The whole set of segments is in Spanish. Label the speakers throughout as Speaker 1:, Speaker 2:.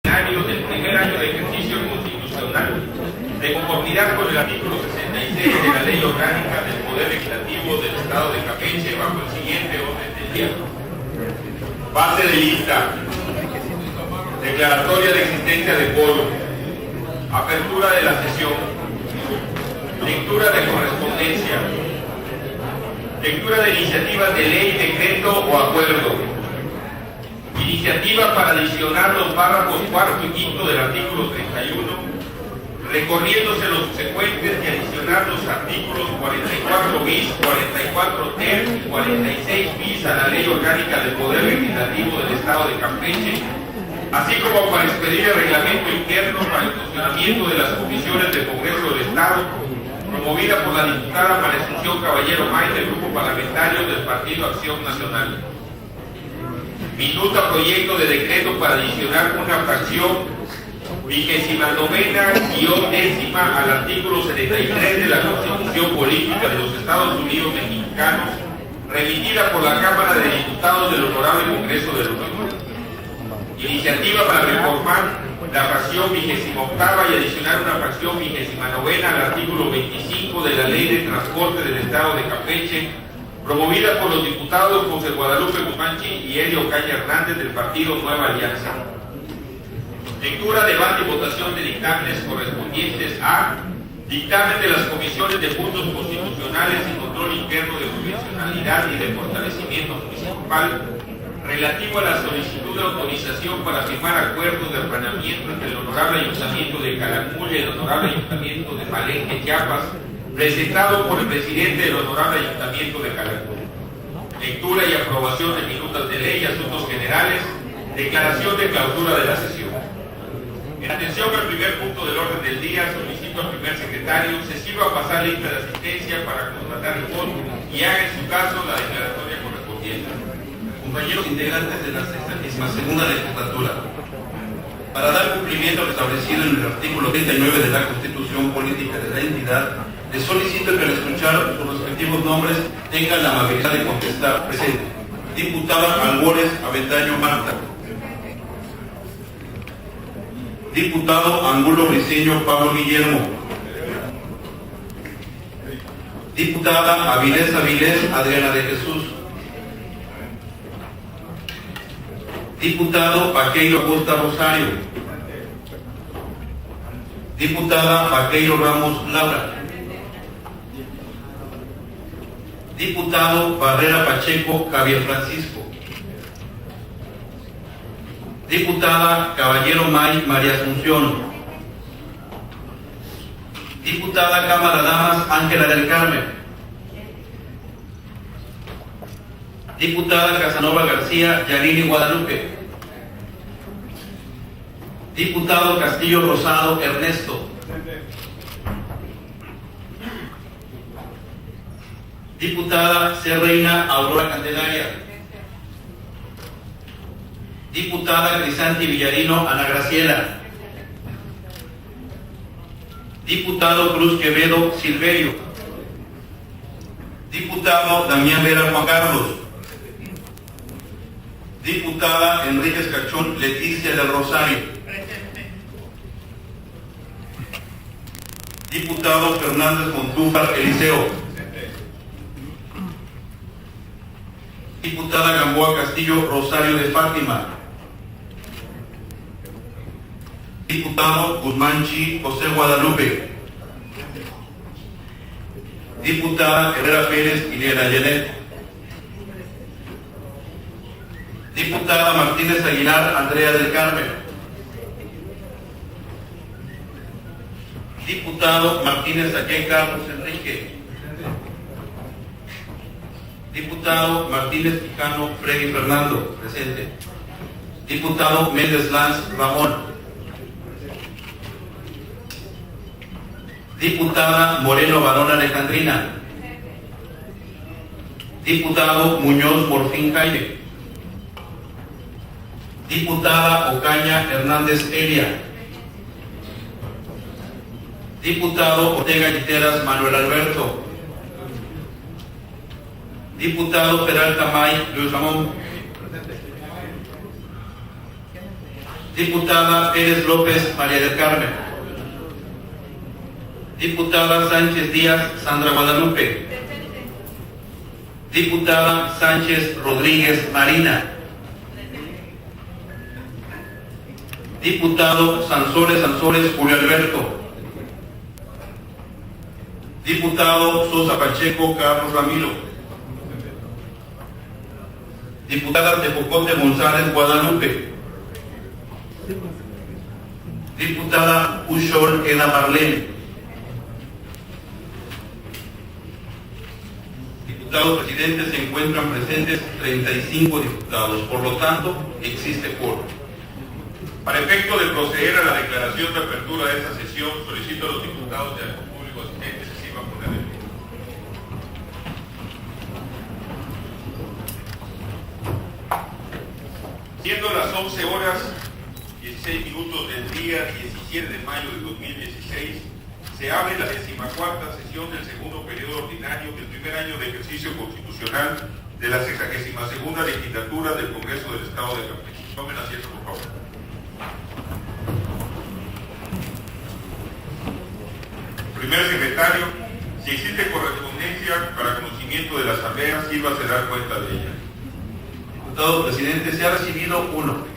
Speaker 1: del primer año de ejercicio constitucional, de conformidad con el artículo 66 de la Ley Orgánica del Poder Legislativo del Estado de Campeche, bajo el siguiente orden del día. Base de lista. Declaratoria de existencia de quórum. Apertura de la sesión. Lectura de correspondencia. Lectura de iniciativas de ley, decreto o acuerdo. Iniciativa para adicionar los párrafos cuarto y quinto del artículo 31, recorriéndose los subsecuentes y adicionar los artículos 44 bis, 44 ter y 46 bis a la Ley Orgánica del Poder Legislativo del Estado de Campeche, así como para expedir el reglamento interno para el funcionamiento de las comisiones del Congreso del Estado, promovida por la diputada María Asunción Caballero May del Grupo Parlamentario del Partido Acción Nacional. Minuta proyecto de decreto para adicionar una fracción 29ª-10ª al artículo 73 de la Constitución Política de los Estados Unidos Mexicanos, remitida por la Cámara de Diputados del Honorable Congreso de la Unión. Iniciativa para reformar la fracción 28ª y adicionar una fracción 29ª al artículo 25 de la Ley de Transporte del Estado de Campeche, promovida por los diputados José Guadalupe Guzmán y Elio Ocaña Hernández del Partido Nueva Alianza. Lectura, debate y votación de dictámenes correspondientes a dictamen de las comisiones de puntos constitucionales y control interno de convencionalidad y de fortalecimiento municipal relativo a la solicitud de autorización para firmar acuerdos de hermanamiento entre el Honorable Ayuntamiento de Calakmul y el Honorable Ayuntamiento de Palenque, Chiapas, presentado por el presidente del Honorable Ayuntamiento de Calakmul. Lectura y aprobación de minutas de ley y asuntos generales. Declaración de clausura de la sesión. En atención al primer punto del orden del día, solicito al primer secretario se sirva a pasar lista de asistencia para constatar el voto y haga en su caso la declaratoria correspondiente.
Speaker 2: Compañeros integrantes de la 62ª legislatura, para dar cumplimiento a lo establecido en el artículo 39 de la Constitución Política de la entidad, les solicito que al escuchar sus respectivos nombres tengan la amabilidad de contestar. Presente. Diputada Albores Avendaño Marta. Diputado Angulo Briceño Pablo Guillermo. Diputada Avilés Adriana de Jesús. Diputado Paqueiro Acosta Rosario. Diputada Paqueiro Ramos Laura. Diputado Barrera Pacheco Javier Francisco. Diputada Caballero May María Asunción. Diputada Cámara Damas Ángela del Carmen. Diputada Casanova García Yanini Guadalupe. Diputado Castillo Rosado Ernesto. Diputada C. Reina Aurora Candelaria. Diputada Crisanti Villarino Ana Graciela. Diputado Cruz Quevedo Silverio. Diputado Damián Vera Juan Carlos. Diputada Enríquez Cachón Leticia del Rosario. Diputado Fernández Montúfar Eliseo. Diputada Gamboa Castillo Rosario de Fátima. Diputado Guzmánchi José Guadalupe. Diputada Herrera Pérez Ileana Yenet. Diputada Martínez Aguilar Andrea del Carmen. Diputado Martínez Aquén Carlos Enrique. Diputado Martínez Quijano Freddy Fernando, presente. Diputado Méndez Lanz Ramón. Diputada Moreno Barón Alejandrina. Diputado Muñoz Morfín Jaime. Diputada Ocaña Hernández Elia. Diputado Ortega Guiteras Manuel Alberto. Diputado Peralta May Luis Ramón. Diputada Pérez López María del Carmen. Diputada Sánchez Díaz Sandra Guadalupe. Diputada Sánchez Rodríguez Marina. Diputado Sansores Julio Alberto. Diputado Sosa Pacheco Carlos Ramiro. Diputada Tejocote González Guadalupe. Diputada Ushol Eda Marlene. Diputados presidentes, se encuentran presentes 35 diputados, por lo tanto, existe quórum.
Speaker 1: Para efecto de proceder a la declaración de apertura de esta sesión, solicito a los diputados de acto público asistentes que se iban a poner de pie. Siendo las 11 horas 16 minutos del día 17 de mayo de 2016, se abre la 14ª sesión del segundo periodo ordinario del primer año de ejercicio constitucional de la 62ª legislatura del Congreso del Estado de Campeche. Tomen asiento, por favor. Primer secretario, si existe correspondencia para conocimiento de la Asamblea, sírvase dar cuenta de ella.
Speaker 2: Diputado presidente, se ha recibido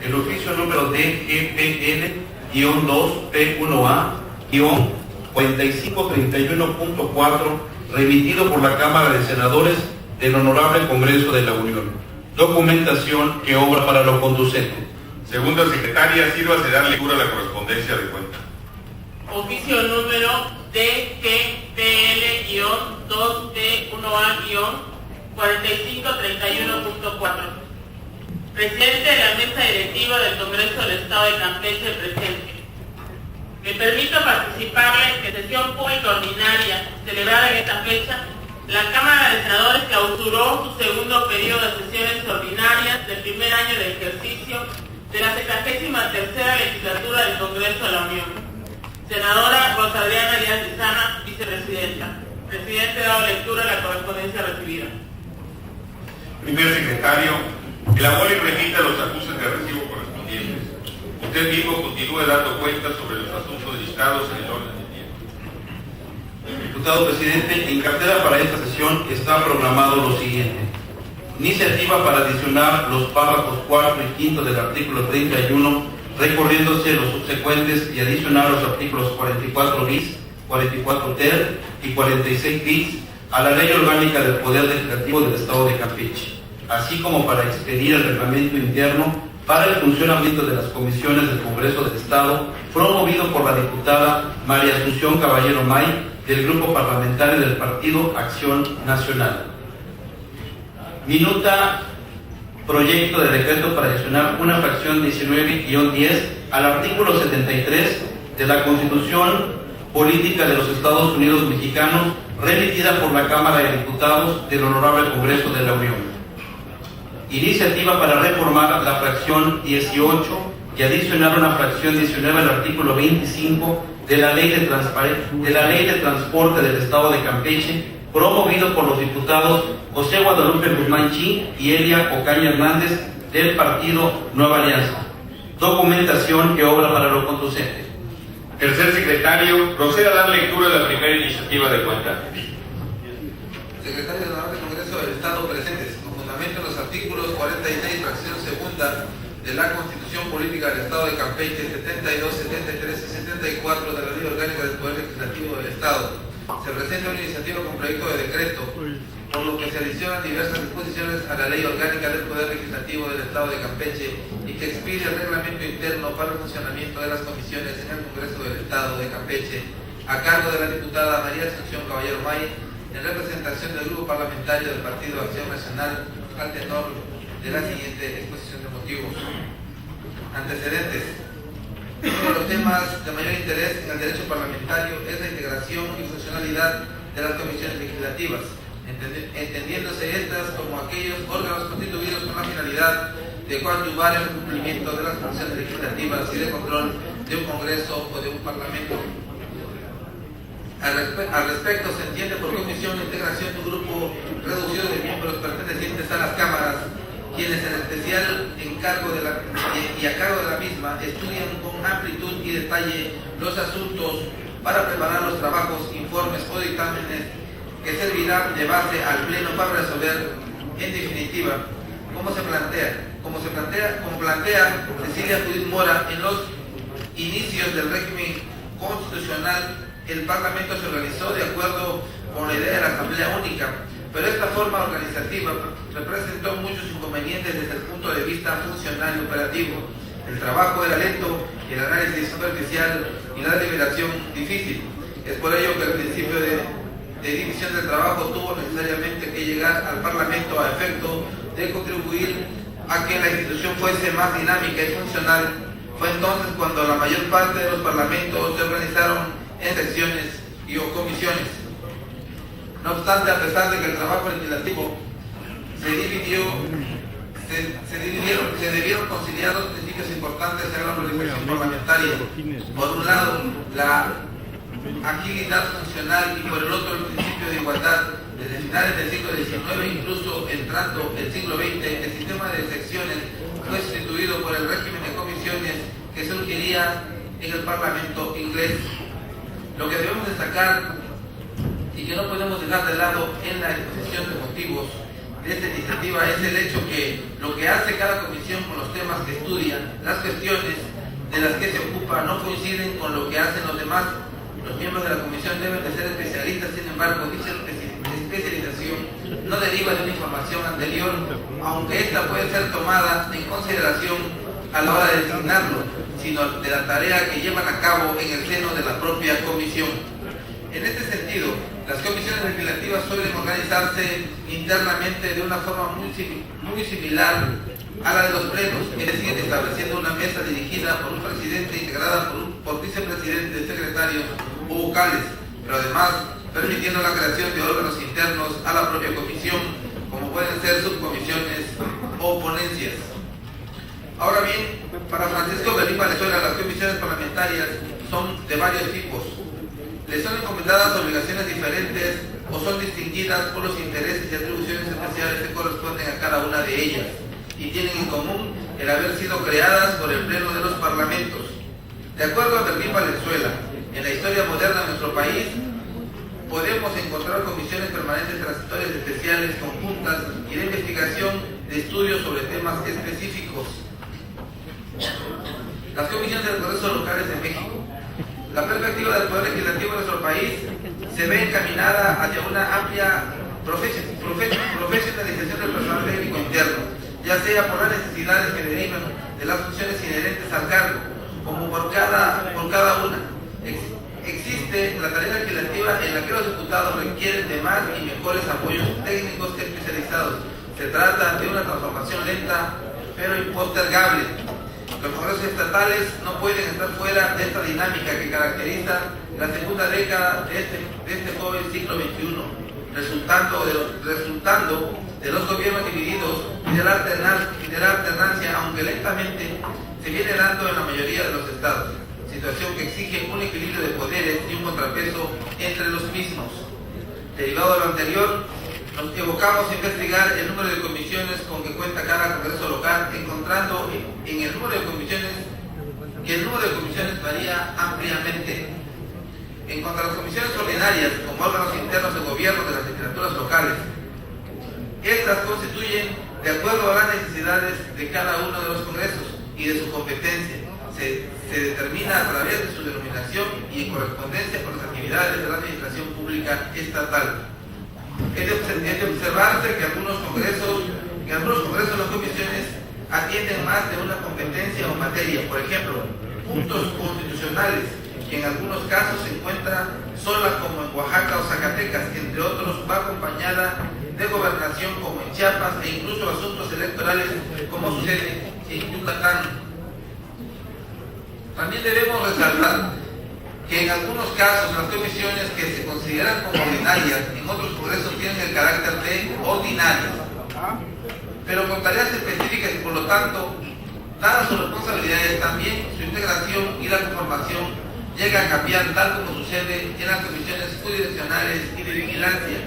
Speaker 2: el oficio número DGPL-2P1A-4531.4, remitido por la Cámara de Senadores del Honorable Congreso de la Unión. Documentación que obra para lo conducente.
Speaker 1: Segunda secretaria, sírvase dar lectura a la correspondencia de cuenta.
Speaker 3: Oficio número DGPL-2P1A-4531.4. Presidente de la Mesa Directiva del Congreso del Estado de Campeche presente. Me permito participarle en sesión pública ordinaria celebrada en esta fecha. La Cámara de Senadores clausuró su segundo periodo de sesiones ordinarias del primer año de ejercicio de la 63ª legislatura del Congreso de la Unión. Senadora Rosa Adriana Díaz Lizana, vicepresidenta. Presidente, dado lectura a la correspondencia recibida.
Speaker 1: Primer secretario, elabore y remita los acuses de recibo correspondientes. Usted mismo continúe dando cuenta sobre los asuntos listados en el orden del tiempo.
Speaker 2: Diputado presidente, en cartera para esta sesión está programado lo siguiente. Iniciativa para adicionar los párrafos 4 y 5 del artículo 31, recorriéndose los subsecuentes, y adicionar los artículos 44 bis, 44 ter y 46 bis a la Ley Orgánica del Poder Legislativo del Estado de Campeche, así como para expedir el reglamento interno para el funcionamiento de las comisiones del Congreso del Estado, promovido por la diputada María Asunción Caballero May, del Grupo Parlamentario del Partido Acción Nacional. Minuta proyecto de decreto para adicionar una fracción 19-10 al artículo 73 de la Constitución Política de los Estados Unidos Mexicanos, remitida por la Cámara de Diputados del Honorable Congreso de la Unión. Iniciativa para reformar la fracción 18 y adicionar una fracción 19 al artículo 25 de la Ley de Transporte del Estado de Campeche, promovido por los diputados José Guadalupe Guzmán Chi y Elia Ocaña Hernández del Partido Nueva Alianza. Documentación que obra para lo conducente.
Speaker 1: Tercer secretario, proceda a dar lectura de la primera iniciativa de cuenta.
Speaker 4: Secretario del Honorable Congreso del Estado presentes, con fundamento en los artículos 46, fracción segunda de la Constitución Política del Estado de Campeche, 72, 73 y 74 de la Ley Orgánica del Poder Legislativo del Estado. Se presenta una iniciativa con proyecto de decreto, por lo que se adicionan diversas disposiciones a la Ley Orgánica del Poder Legislativo del Estado de Campeche y que expide el reglamento interno para el funcionamiento de las comisiones en el Congreso del Estado de Campeche, a cargo de la diputada María Asunción Caballero May, en representación del Grupo Parlamentario del Partido Acción Nacional, al tenor de la siguiente exposición de motivos. Antecedentes. Uno de los temas de mayor interés en el derecho parlamentario es la integración y funcionalidad de las comisiones legislativas, entendiéndose estas como aquellos órganos constituidos con la finalidad de coadyuvar el cumplimiento de las funciones legislativas y de control de un Congreso o de un Parlamento. Al respecto, se entiende por comisión la integración de un grupo reducido de miembros pertenecientes a las cámaras quienes en especial a cargo de la misma estudian con amplitud y detalle los asuntos para preparar los trabajos, informes o dictámenes que servirán de base al Pleno para resolver, en definitiva, como plantea Cecilia Judith Mora, en los inicios del régimen constitucional, el Parlamento se organizó de acuerdo con la idea de la Asamblea Única, pero esta forma organizativa representó muchos inconvenientes desde el punto de vista funcional y operativo. El trabajo era lento, el análisis superficial y la deliberación difícil. Es por ello que el principio de división del trabajo tuvo necesariamente que llegar al Parlamento a efecto de contribuir a que la institución fuese más dinámica y funcional. Fue entonces cuando la mayor parte de los parlamentos se organizaron en secciones y o comisiones. No obstante, a pesar de que el trabajo legislativo se debieron conciliar dos principios importantes en la organización parlamentaria. Por un lado, la agilidad funcional y por el otro, el principio de igualdad. Desde finales del siglo XIX, incluso entrando el siglo XX, el sistema de secciones fue sustituido por el régimen de comisiones que surgiría en el Parlamento inglés. Lo que debemos destacar y que no podemos dejar de lado en la exposición de motivos de esta iniciativa es el hecho que lo que hace cada comisión con los temas que estudia, las cuestiones de las que se ocupa, no coinciden con lo que hacen los demás. Los miembros de la comisión deben de ser especialistas, sin embargo, dicha especialización no deriva de una información anterior, aunque esta puede ser tomada en consideración a la hora de designarlo, sino de la tarea que llevan a cabo en el seno de la propia comisión. En este sentido, las comisiones legislativas suelen organizarse internamente de una forma muy similar a la de los plenos, es decir, estableciendo una mesa dirigida por un presidente integrada por vicepresidentes, secretarios o vocales, pero además permitiendo la creación de órganos internos a la propia comisión, como pueden ser subcomisiones o ponencias. Ahora bien, para Francisco Belín Valenzuela, las comisiones parlamentarias son de varios tipos. Les son encomendadas obligaciones diferentes o son distinguidas por los intereses y atribuciones especiales que corresponden a cada una de ellas y tienen en común el haber sido creadas por el Pleno de los Parlamentos. De acuerdo a Belín Valenzuela, en la historia moderna de nuestro país podemos encontrar comisiones permanentes transitorias especiales, conjuntas y de investigación de estudios sobre temas específicos. Las comisiones de los congresos locales de México. La perspectiva del Poder Legislativo de nuestro país se ve encaminada hacia una amplia profesionalización del personal técnico interno, ya sea por las necesidades que derivan de las funciones inherentes al cargo, como por cada una. Existe la tarea legislativa en la que los diputados requieren de más y mejores apoyos técnicos especializados. Se trata de una transformación lenta, pero impostergable. Los congresos estatales no pueden estar fuera de esta dinámica que caracteriza la segunda década de este joven siglo XXI, resultando de los gobiernos divididos y de la alternancia, aunque lentamente, se viene dando en la mayoría de los estados, situación que exige un equilibrio de poderes y un contrapeso entre los mismos. Derivado de lo anterior, nos evocamos a investigar el número de comisiones con que cuenta cada congreso local, encontrando en el número de comisiones que el número de comisiones varía ampliamente. En cuanto a las comisiones ordinarias, como órganos internos de gobierno de las legislaturas locales, estas constituyen de acuerdo a las necesidades de cada uno de los congresos y de su competencia. Se determina a través de su denominación y en correspondencia con las actividades de la administración pública estatal. Es de observarse que algunos congresos las comisiones atienden más de una competencia o materia, por ejemplo, puntos constitucionales, que en algunos casos se encuentra sola como en Oaxaca o Zacatecas, entre otros va acompañada de gobernación como en Chiapas e incluso asuntos electorales como sucede en Yucatán. También debemos resaltar que en algunos casos las comisiones que se consideran como ordinarias en otros congresos tienen el carácter de ordinarias, pero con tareas específicas y por lo tanto, dadas sus responsabilidades, también su integración y la conformación llega a cambiar, tal como sucede en las comisiones jurisdiccionales y de vigilancia.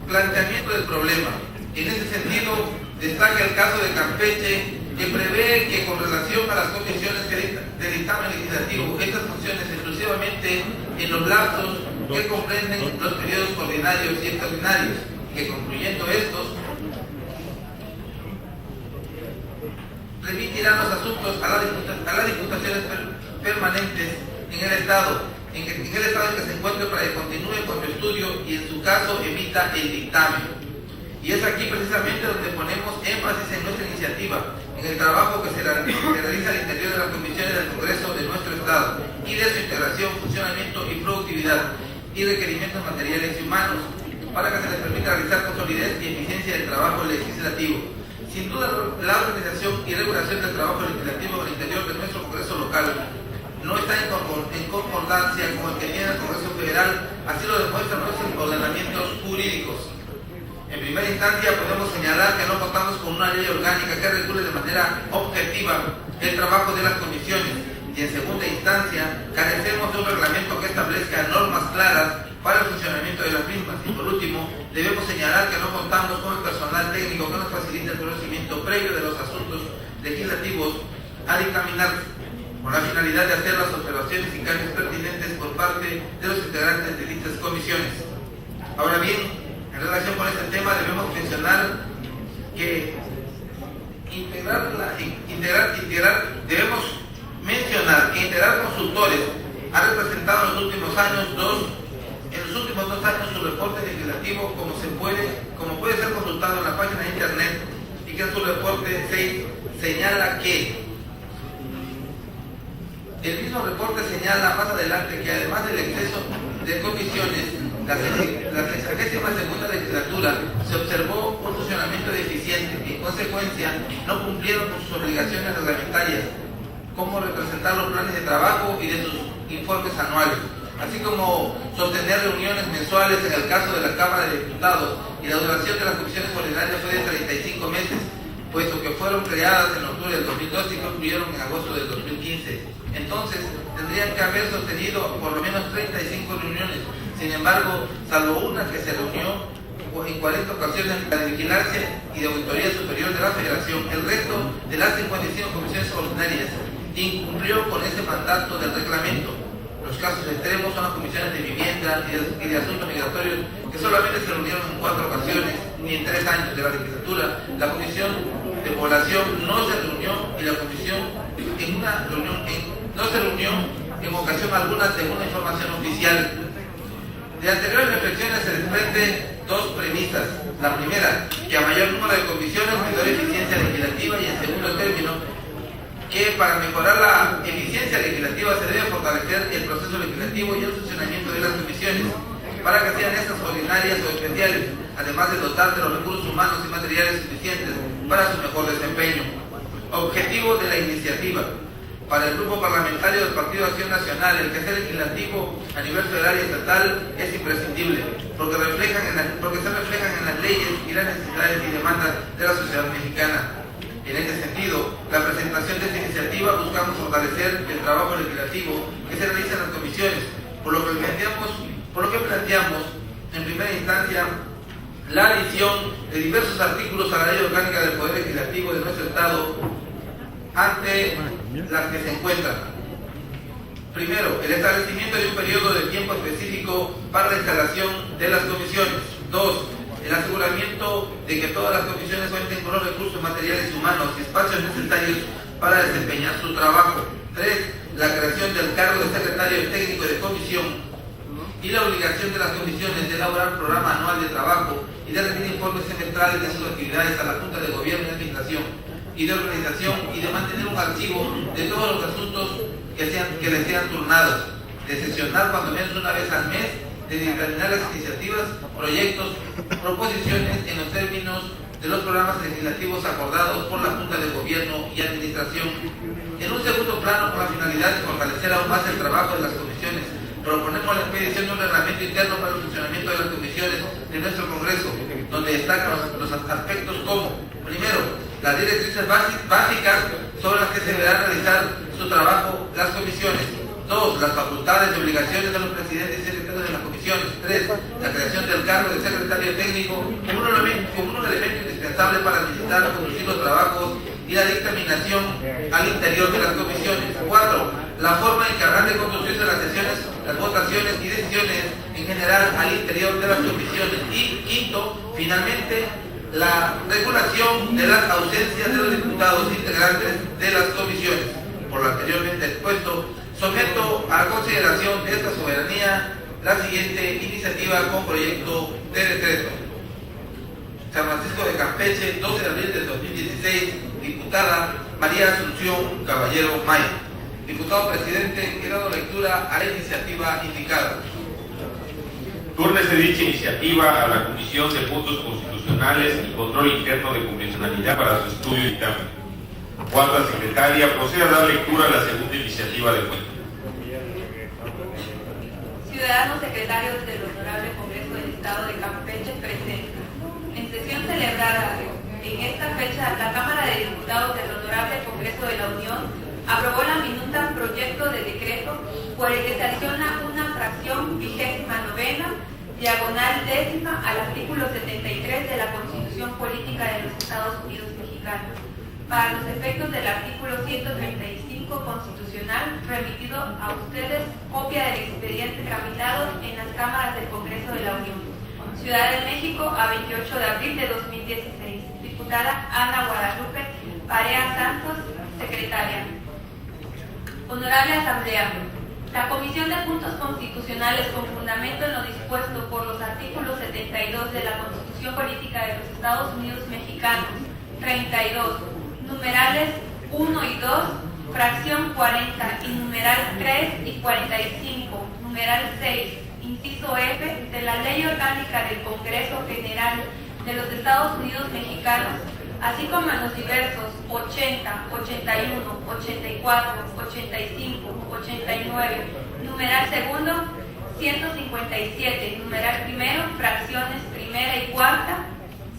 Speaker 4: Planteamiento del problema. En ese sentido, destaca el caso de Campeche, que prevé que con relación a las comisiones de dictamen legislativo, estas funciones exclusivamente en los lapsos que comprenden los periodos ordinarios y extraordinarios, que concluyendo estos, remitirán los asuntos a las diputaciones permanentes en el estado en que se encuentre para que continúe con su estudio y en su caso emita el dictamen. Y es aquí precisamente donde ponemos énfasis en nuestra iniciativa, en el trabajo que se realiza al interior de las comisiones del Congreso de nuestro Estado y de su integración, funcionamiento y productividad y requerimientos materiales y humanos para que se les permita realizar con solidez y eficiencia el trabajo legislativo. Sin duda, la organización y regulación del trabajo legislativo al interior de nuestro Congreso local no está en concordancia con el que tiene el Congreso Federal, así lo demuestran nuestros ordenamientos jurídicos. En primera instancia podemos señalar que no contamos con una ley orgánica que regule de manera objetiva el trabajo de las comisiones y en segunda instancia carecemos de un reglamento que establezca normas claras para el funcionamiento de las mismas y por último debemos señalar que no contamos con el personal técnico que nos facilite el conocimiento previo de los asuntos legislativos a dictaminarse con la finalidad de hacer las observaciones y cambios pertinentes por parte de los integrantes de dichas comisiones. Ahora bien, en relación con este tema debemos mencionar que integrar consultores ha representado en los últimos dos años su reporte legislativo como puede ser consultado en la página de internet y que en su reporte se señala que el mismo reporte señala más adelante que además del exceso de comisiones, la 62ª legislatura se observó un funcionamiento deficiente y en consecuencia no cumplieron con sus obligaciones reglamentarias, como representar los planes de trabajo y de sus informes anuales, así como sostener reuniones mensuales en el caso de la Cámara de Diputados, y la duración de las comisiones ordinarias fue de 35 meses, puesto que fueron creadas en octubre del 2012 y concluyeron en agosto del 2015. Entonces, tendrían que haber sostenido por lo menos 35 reuniones. Sin embargo, salvo una que se reunió en 40 ocasiones para vigilancia y de auditoría superior de la Federación, el resto de las 55 comisiones ordinarias incumplió con ese mandato del reglamento. Los casos extremos son las comisiones de vivienda y de asuntos migratorios, que solamente se reunieron en 4 ocasiones, ni en 3 años de la legislatura. La comisión de población no se reunió y la comisión no se reunió en ocasión alguna según la información oficial. De anteriores reflexiones se desprende 2 premisas. La primera, que a mayor número de comisiones, mayor eficiencia legislativa, y en segundo término, que para mejorar la eficiencia legislativa se debe fortalecer el proceso legislativo y el funcionamiento de las comisiones, para que sean estas ordinarias o especiales, además de dotar de los recursos humanos y materiales suficientes para su mejor desempeño. Objetivo de la iniciativa. Para el Grupo Parlamentario del Partido Acción Nacional, el quehacer legislativo a nivel federal y estatal es imprescindible, porque se reflejan en las leyes y las necesidades y demandas de la sociedad mexicana. En este sentido, la presentación de esta iniciativa buscamos fortalecer el trabajo legislativo que se realiza en las comisiones, por lo que planteamos en primera instancia la adición de diversos artículos a la Ley Orgánica del Poder Legislativo de nuestro Estado ante las que se encuentran. Primero, el establecimiento de un periodo de tiempo específico para la instalación de las comisiones. 2. El aseguramiento de que todas las comisiones cuenten con los recursos materiales humanos y espacios necesarios para desempeñar su trabajo. 3. La creación del cargo de secretario técnico de comisión y la obligación de las comisiones de elaborar programa anual de trabajo y de rendir informes semestrales de sus actividades a la Junta de Gobierno y Administración y de organización, y de mantener un archivo de todos los asuntos que les sean turnados, de sesionar cuando menos una vez al mes, de dictaminar las iniciativas, proyectos, proposiciones en los términos de los programas legislativos acordados por la Junta de Gobierno y Administración. En un segundo plano, con la finalidad de fortalecer aún más el trabajo de las comisiones, proponemos la expedición de un reglamento interno para el funcionamiento de las comisiones de nuestro Congreso, donde destacan los aspectos como, primero, las directrices básicas sobre las que se deberán realizar su trabajo las comisiones. 2. Las facultades y obligaciones de los presidentes y secretarios de las comisiones. 3. La creación del cargo de secretario técnico como un elemento para licitar, conducir los trabajos y la dictaminación al interior de las comisiones. 4. La forma en que habrán de conducirse las sesiones, las votaciones y decisiones en general al interior de las comisiones. Y 5. Finalmente, la regulación de las ausencias de los diputados integrantes de las comisiones. Por lo anteriormente expuesto, someto a consideración de esta soberanía la siguiente iniciativa con proyecto de decreto. San Francisco de Campeche, 12 de abril del 2016, diputada María Asunción Caballero Maya. Diputado presidente, he dado lectura a la iniciativa indicada.
Speaker 1: Túrnese dicha iniciativa a la Comisión de Puntos Constitucionales y Control Interno de Convencionalidad para su estudio y dictamen. Cuarta secretaria, procede a dar lectura a la segunda iniciativa de cuenta.
Speaker 5: Ciudadanos secretarios del Honorable Congreso del Estado de Campeche presentes. En sesión celebrada en esta fecha, la Cámara de Diputados del Honorable Congreso de la Unión aprobó la minuta proyecto de decreto por el que se adiciona una fracción 29ª, diagonal 10ª al artículo 73 de la Constitución Política de los Estados Unidos Mexicanos, para los efectos del artículo 135 constitucional, remitido a ustedes copia del expediente tramitado en las cámaras del Congreso de la Unión. Ciudad de México, a 28 de abril de 2016. Diputada Ana Guadalupe Parea Santos, secretaria. Honorable Asamblea, la Comisión de Puntos Constitucionales, con fundamento en lo dispuesto por los artículos 72 de la Constitución Política de los Estados Unidos Mexicanos, 32, numerales 1 y 2, fracción 40 y numeral 3 y 45, numeral 6, inciso F de la Ley Orgánica del Congreso General de los Estados Unidos Mexicanos, así como en los diversos 80, 81, 84, 85, 89, numeral segundo, 157, numeral primero, fracciones primera y cuarta,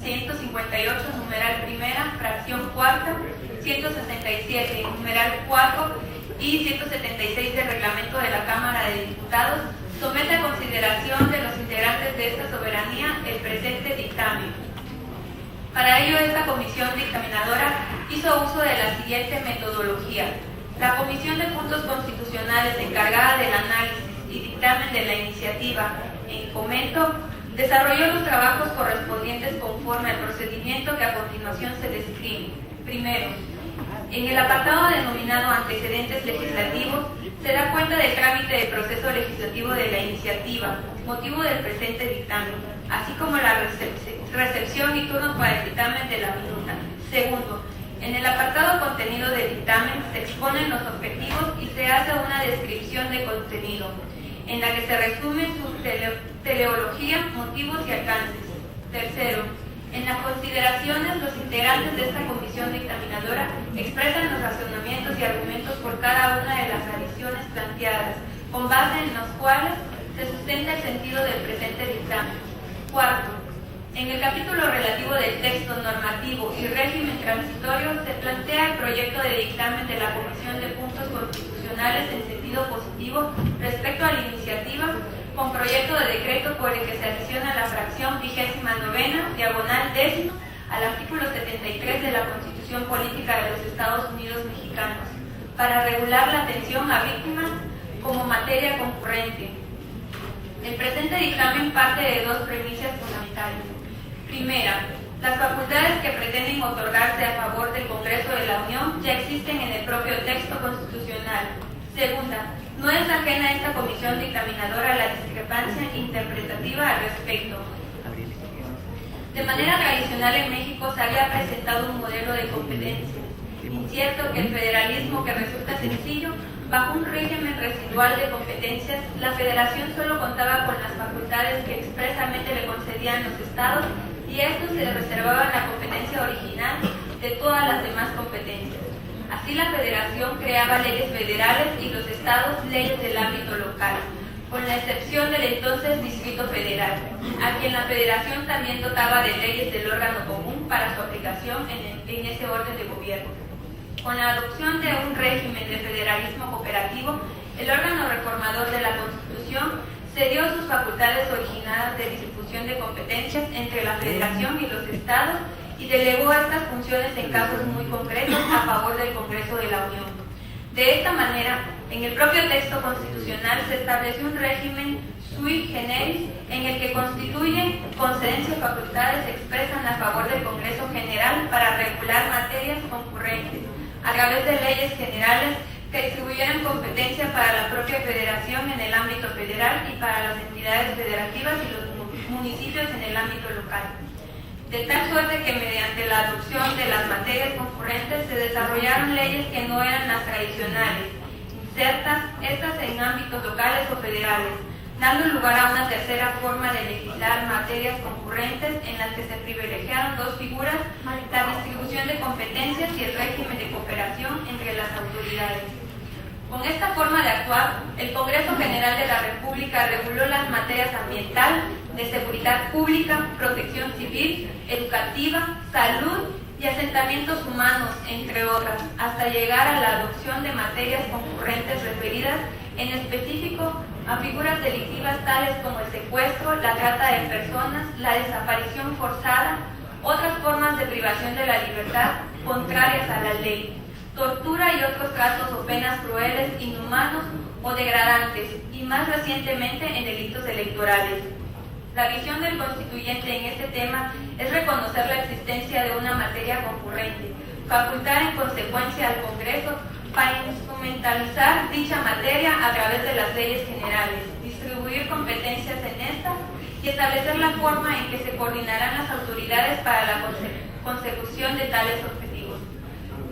Speaker 5: 158, numeral primera, fracción cuarta, 167, numeral 4 y 176 del reglamento de la Cámara de Diputados, somete a consideración de los integrantes de esta soberanía el presente dictamen. Para ello, esta comisión dictaminadora hizo uso de la siguiente metodología. La Comisión de Puntos Constitucionales, encargada del análisis y dictamen de la iniciativa en comento, desarrolló los trabajos correspondientes conforme al procedimiento que a continuación se describe. Primero, en el apartado denominado Antecedentes Legislativos, se da cuenta del trámite del proceso legislativo de la iniciativa, motivo del presente dictamen, así como la recepción y turno para el dictamen de la minuta. Segundo, en el apartado contenido del dictamen se exponen los objetivos y se hace una descripción de contenido, en la que se resume su teleología, motivos y alcances. Tercero, en las consideraciones, los integrantes de esta comisión dictaminadora expresan los razonamientos y argumentos por cada una de las adiciones planteadas, con base en los cuales se sustenta el sentido del presente dictamen. Cuarto, en el capítulo relativo del texto normativo y régimen transitorio se plantea el proyecto de dictamen de la Comisión de Puntos Constitucionales en sentido positivo respecto a la iniciativa, con proyecto de decreto por el que se adiciona la fracción 29ª, diagonal 10ª, al artículo 73 de la Constitución Política de los Estados Unidos Mexicanos, para regular la atención a víctimas como materia concurrente. El presente dictamen parte de dos premisas fundamentales. Primera, las facultades que pretenden otorgarse a favor del Congreso de la Unión ya existen en el propio texto constitucional. Segunda, no es ajena a esta comisión dictaminadora la discrepancia interpretativa al respecto. De manera tradicional en México se había presentado un modelo de competencia incierto que el federalismo, que resulta sencillo, bajo un régimen residual de competencias, la federación solo contaba con las facultades que expresamente le concedían los estados y estos se reservaban la competencia original de todas las demás competencias. Así la federación creaba leyes federales y los estados leyes del ámbito local, con la excepción del entonces Distrito Federal, a quien la federación también dotaba de leyes del órgano común para su aplicación en ese orden de gobierno. Con la adopción de un régimen de federalismo cooperativo, el órgano reformador de la Constitución cedió sus facultades originadas de distribución de competencias entre la Federación y los Estados y delegó estas funciones en casos muy concretos a favor del Congreso de la Unión. De esta manera, en el propio texto constitucional se estableció un régimen sui generis en el que constituyen concedencia y facultades expresan a favor del Congreso General para regular materias concurrentes a través de leyes generales que distribuyeran competencia para la propia federación en el ámbito federal y para las entidades federativas y los municipios en el ámbito local. De tal suerte que mediante la adopción de las materias concurrentes se desarrollaron leyes que no eran las tradicionales, insertas estas en ámbitos locales o federales, dando lugar a una tercera forma de legislar materias concurrentes en las que se privilegiaron dos figuras, la distribución de competencias y el régimen de cooperación entre las autoridades. Con esta forma de actuar, el Congreso General de la República reguló las materias ambiental, de seguridad pública, protección civil, educativa, salud y asentamientos humanos, entre otras, hasta llegar a la adopción de materias concurrentes referidas en específico a figuras delictivas tales como el secuestro, la trata de personas, la desaparición forzada, otras formas de privación de la libertad contrarias a la ley, tortura y otros casos o penas crueles, inhumanos o degradantes, y más recientemente en delitos electorales. La visión del constituyente en este tema es reconocer la existencia de una materia concurrente, facultar en consecuencia al Congreso para instrumentalizar dicha materia a través de las leyes generales, distribuir competencias en estas y establecer la forma en que se coordinarán las autoridades para la consecución de tales objetivos.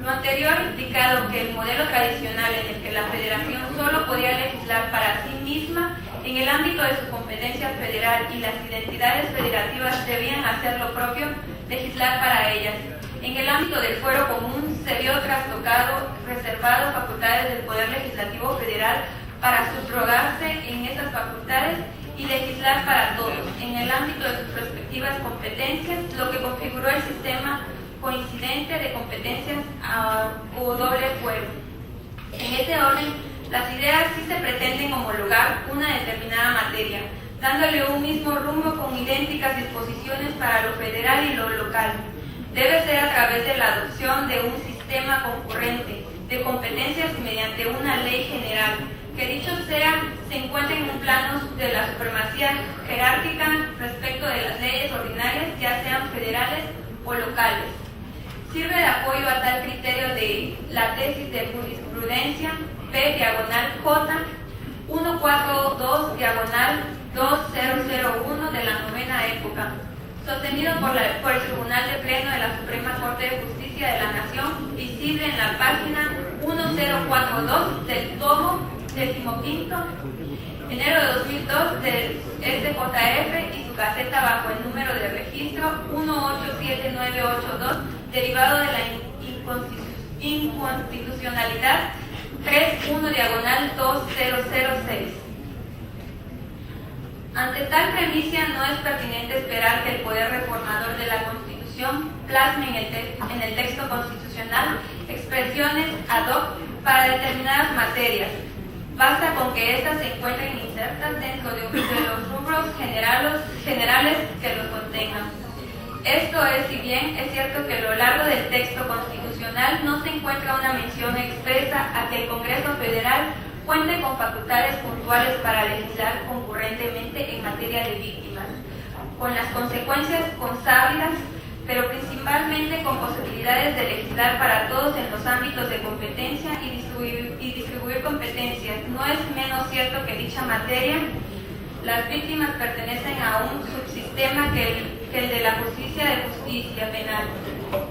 Speaker 5: Lo anterior indicado que el modelo tradicional en el que la Federación solo podía legislar para sí misma en el ámbito de su competencia federal y las identidades federativas debían hacer lo propio, legislar para ellas. En el ámbito del fuero común se vio trastocado, reservado facultades del Poder Legislativo Federal para subrogarse en esas facultades y legislar para todos, en el ámbito de sus respectivas competencias, lo que configuró el sistema coincidente de competencias o doble fuero. En este orden, las ideas sí se pretenden homologar una determinada materia, dándole un mismo rumbo con idénticas disposiciones para lo federal y lo local. Debe ser a través de la adopción de un sistema concurrente de competencias mediante una ley general, que dicho sea, se encuentre en un plano de la supremacía jerárquica respecto de las leyes ordinarias, ya sean federales o locales. Sirve de apoyo a tal criterio de la tesis de jurisprudencia P/J 142/2001 de la novena época, sostenido por el Tribunal de Pleno de la Suprema Corte de Justicia de la Nación, visible en la página 1042 del tomo 15, enero de 2002 del SJF y su caseta bajo el número de registro 187982, derivado de la inconstitucionalidad 31/2006. Ante tal premisa, no es pertinente esperar que el poder reformador de la Constitución plasme en el texto constitucional expresiones ad hoc para determinadas materias. Basta con que éstas se encuentren insertas dentro de los rubros generales que los contengan. Esto es, si bien es cierto que a lo largo del texto constitucional no se encuentra una mención expresa a que el Congreso Federal cuente con facultades puntuales para legislar concurrentemente en materia de víctimas, con las consecuencias consabidas, pero principalmente con posibilidades de legislar para todos en los ámbitos de competencia y distribuir competencias. No es menos cierto que dicha materia, las víctimas pertenecen a un subsistema que el de la justicia penal,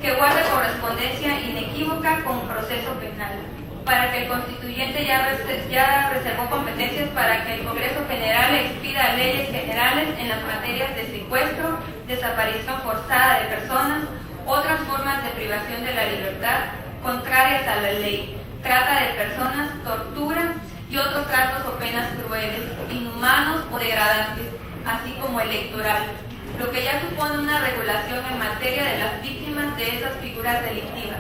Speaker 5: que guarda correspondencia inequívoca con proceso penal, para que el constituyente ya reservó competencias para que el Congreso General expida leyes generales en las materias de secuestro, desaparición forzada de personas, otras formas de privación de la libertad contrarias a la ley, trata de personas, tortura y otros tratos o penas crueles, inhumanos o degradantes, así como electoral, lo que ya supone una regulación en materia de las víctimas de esas figuras delictivas.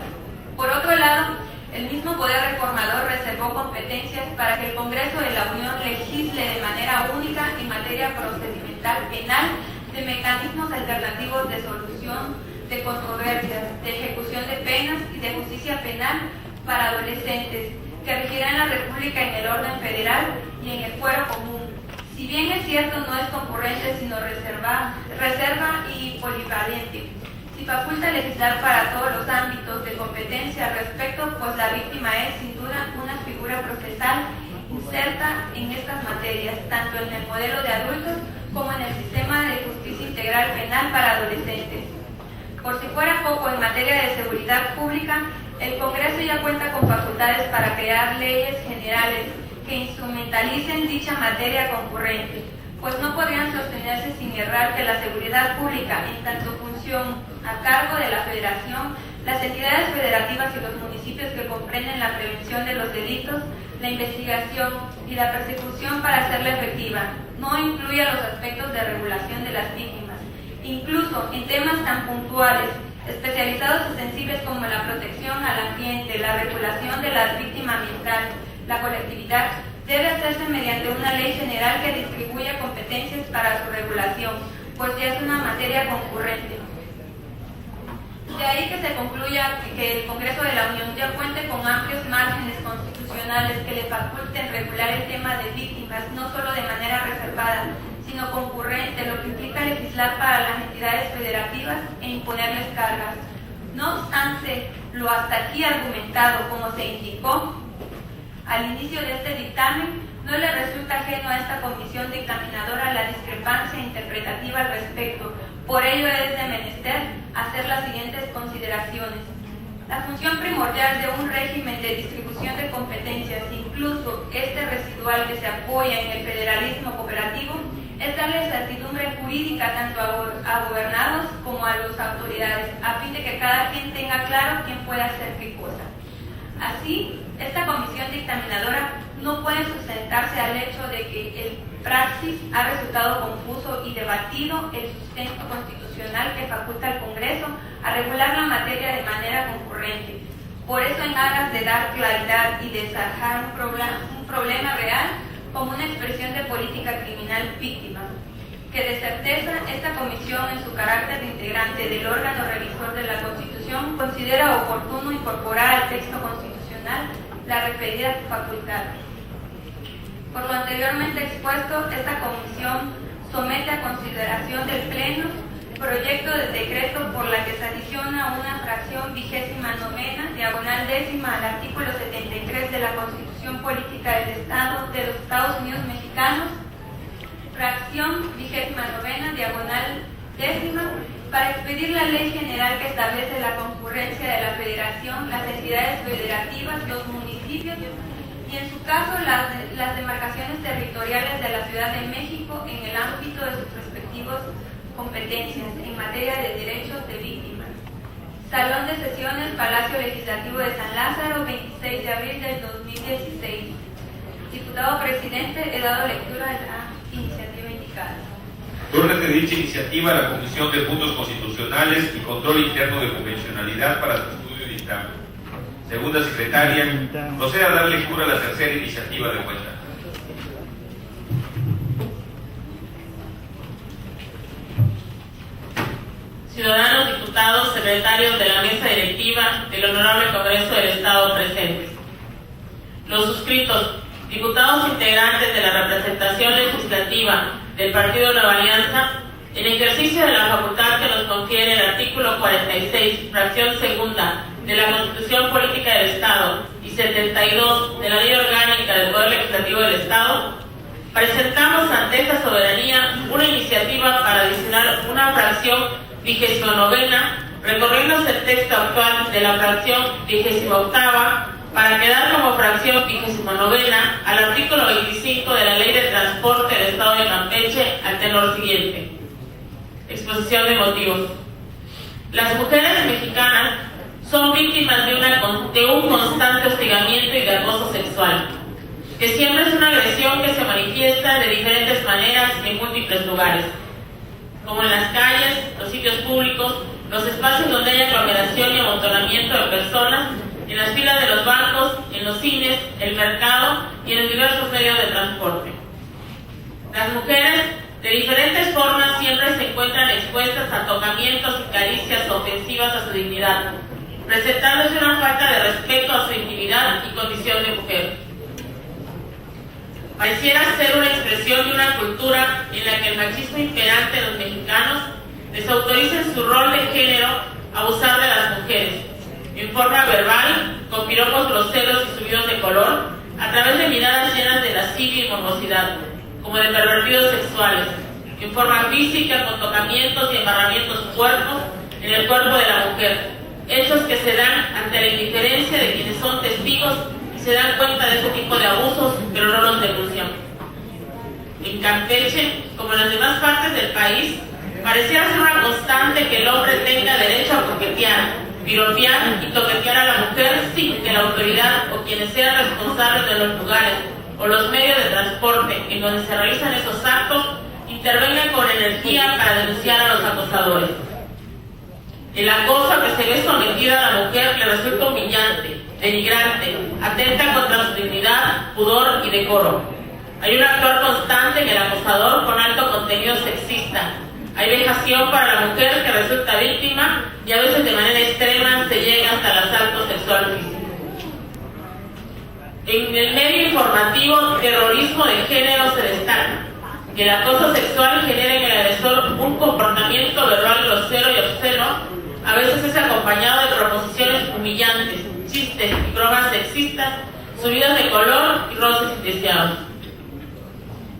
Speaker 5: Por otro lado, el mismo Poder Reformador reservó competencias para que el Congreso de la Unión legisle de manera única en materia procedimental penal de mecanismos alternativos de solución de controversias, de ejecución de penas y de justicia penal para adolescentes que regirá en la República en el orden federal y en el fuero común. Si bien es cierto, no es concurrente, sino reserva y polivalente. Si faculta legislar para todos los ámbitos de competencia al respecto, pues la víctima es, sin duda, una figura procesal inserta en estas materias, tanto en el modelo de adultos como en el sistema de justicia integral penal para adolescentes. Por si fuera poco, en materia de seguridad pública, el Congreso ya cuenta con facultades para crear leyes generales que instrumentalicen dicha materia concurrente, pues no podrían sostenerse sin errar que la seguridad pública, en tanto función a cargo de la Federación, las entidades federativas y los municipios que comprenden la prevención de los delitos, la investigación y la persecución para hacerla efectiva, no incluye los aspectos de regulación de las víctimas. Incluso en temas tan puntuales, especializados y sensibles como la protección al ambiente, la regulación de la víctima ambiental, la colectividad, debe hacerse mediante una ley general que distribuya competencias para su regulación, pues ya es una materia concurrente. De ahí que se concluya que el Congreso de la Unión ya cuente con amplios márgenes constitucionales que le faculten regular el tema de víctimas, no solo de manera reservada, sino concurrente, lo que implica legislar para las entidades federativas e imponerles cargas. No obstante, lo hasta aquí argumentado, como se indicó al inicio de este dictamen, no le resulta ajeno a esta comisión dictaminadora la discrepancia interpretativa al respecto. Por ello es de menester hacer las siguientes consideraciones. La función primordial de un régimen de distribución de competencias, incluso este residual que se apoya en el federalismo cooperativo, es darle certidumbre jurídica tanto a gobernados como a las autoridades, a fin de que cada quien tenga claro quién puede hacer qué cosa. Así, esta comisión dictaminadora no puede sustentarse al hecho de que el praxis ha resultado confuso y debatido el sustento constitucional que faculta al Congreso a regular la materia de manera concurrente. Por eso, en aras de dar claridad y de zanjar un problema real como una expresión de política criminal víctima, que de certeza esta comisión, en su carácter de integrante del órgano revisor de la Constitución, considera oportuno incorporar al texto constitucional la referida facultad. Por lo anteriormente expuesto, esta comisión somete a consideración del Pleno proyecto de decreto por la que se adiciona una fracción 29ª, diagonal 10ª al artículo 73 de la Constitución Política del Estado de los Estados Unidos Mexicanos, fracción 29ª, diagonal 10ª, para expedir la ley general que establece la concurrencia de la Federación, las entidades federativas, los municipios y, en su caso, las demarcaciones territoriales de la Ciudad de México en el ámbito de sus respectivos competencias en materia de derechos de víctimas. Salón de sesiones, Palacio Legislativo de San Lázaro, 26 de abril del 2016. Diputado Presidente, he dado lectura de la iniciativa indicada.
Speaker 1: Turno de dicha iniciativa a la Comisión de Puntos Constitucionales y Control Interno de Convencionalidad para su estudio y dictamen. Segunda secretaria, procede a dar lectura a la tercera iniciativa de cuenta.
Speaker 3: Ciudadanos, diputados, secretarios de la mesa directiva del Honorable Congreso del Estado presentes. Los suscritos, diputados integrantes de la representación legislativa del Partido Nueva Alianza, en ejercicio de la facultad que nos confiere el artículo 46, fracción segunda de la Constitución Política del Estado y 72 de la Ley Orgánica del Poder Legislativo del Estado, presentamos ante esta soberanía una iniciativa para adicionar una fracción 29ª, recorriéndose el texto actual de la fracción 28ª para quedar como fracción 29ª al artículo 25 de la Ley de Transporte del Estado de Campeche al tenor siguiente. Exposición de motivos. Las mujeres mexicanas son víctimas de un constante hostigamiento y de acoso sexual, que siempre es una agresión que se manifiesta de diferentes maneras en múltiples lugares, como en las calles, los sitios públicos, los espacios donde hay aglomeración y amontonamiento de personas, en las filas de los bancos, en los cines, el mercado y en los diversos medios de transporte. Las mujeres De diferentes formas siempre se encuentran expuestas a tocamientos y caricias ofensivas a su dignidad, presentándose una falta de respeto a su intimidad y condición de mujer. Pareciera ser una expresión de una cultura en la que el machismo imperante de los mexicanos desautoriza en su rol de género abusar de las mujeres, en forma verbal, con piropos groseros y subidos de color, a través de miradas llenas de lascivia y morbosidad, como de pervertidos sexuales, en forma física, con tocamientos y embarramientos puercos en el cuerpo de la mujer, hechos que se dan ante la indiferencia de quienes son testigos y se dan cuenta de este tipo de abusos, pero no los denuncian. En Campeche, como en las demás partes del país, pareciera ser una constante que el hombre tenga derecho a coquetear, piropear y toquetear a la mujer sin que la autoridad o quienes sean responsables de los lugares o los medios de transporte en donde se realizan esos actos intervengan con energía para denunciar a los acosadores. El acoso a que se ve sometida a la mujer le resulta humillante, denigrante, atenta contra su dignidad, pudor y decoro. Hay un actuar constante en el acosador con alto contenido sexista. Hay vejación para la mujer que resulta víctima y a veces de manera extrema se llega hasta el asalto sexual físico. En el medio informativo, terrorismo de género se destaca. Que el acoso sexual genera en el agresor un comportamiento verbal grosero y obsceno, a veces es acompañado de proposiciones humillantes, chistes y bromas sexistas, subidas de color y roces indeseados.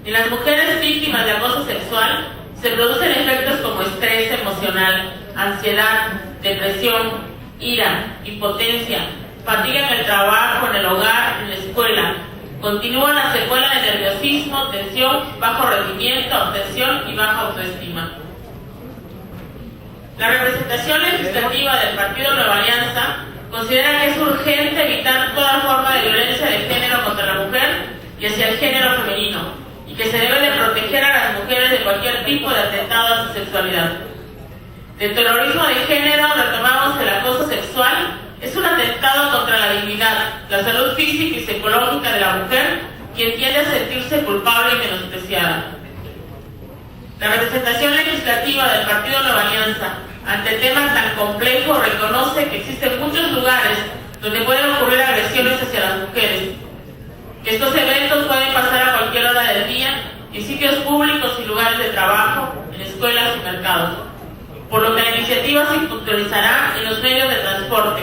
Speaker 3: En las mujeres víctimas de acoso sexual se producen efectos como estrés emocional, ansiedad, depresión, ira, impotencia, fatiga en el trabajo, en el hogar, en la escuela. Continúa la secuela de nerviosismo, tensión, bajo rendimiento, obsesión y baja autoestima. La representación legislativa del Partido Nueva Alianza considera que es urgente evitar toda forma de violencia de género contra la mujer y hacia el género femenino, y que se debe de proteger a las mujeres de cualquier tipo de atentado a su sexualidad. Del terrorismo de género retomamos que el acoso sexual es un atentado contra la dignidad, la salud física y psicológica de la mujer, quien tiende a sentirse culpable y menospreciada. La representación legislativa del Partido Nueva Alianza ante temas tan complejos reconoce que existen muchos lugares donde pueden ocurrir agresiones hacia las mujeres, que estos eventos pueden pasar a cualquier hora del día, en sitios públicos y lugares de trabajo, en escuelas y mercados, por lo que la iniciativa se puntualizará en los medios de transporte,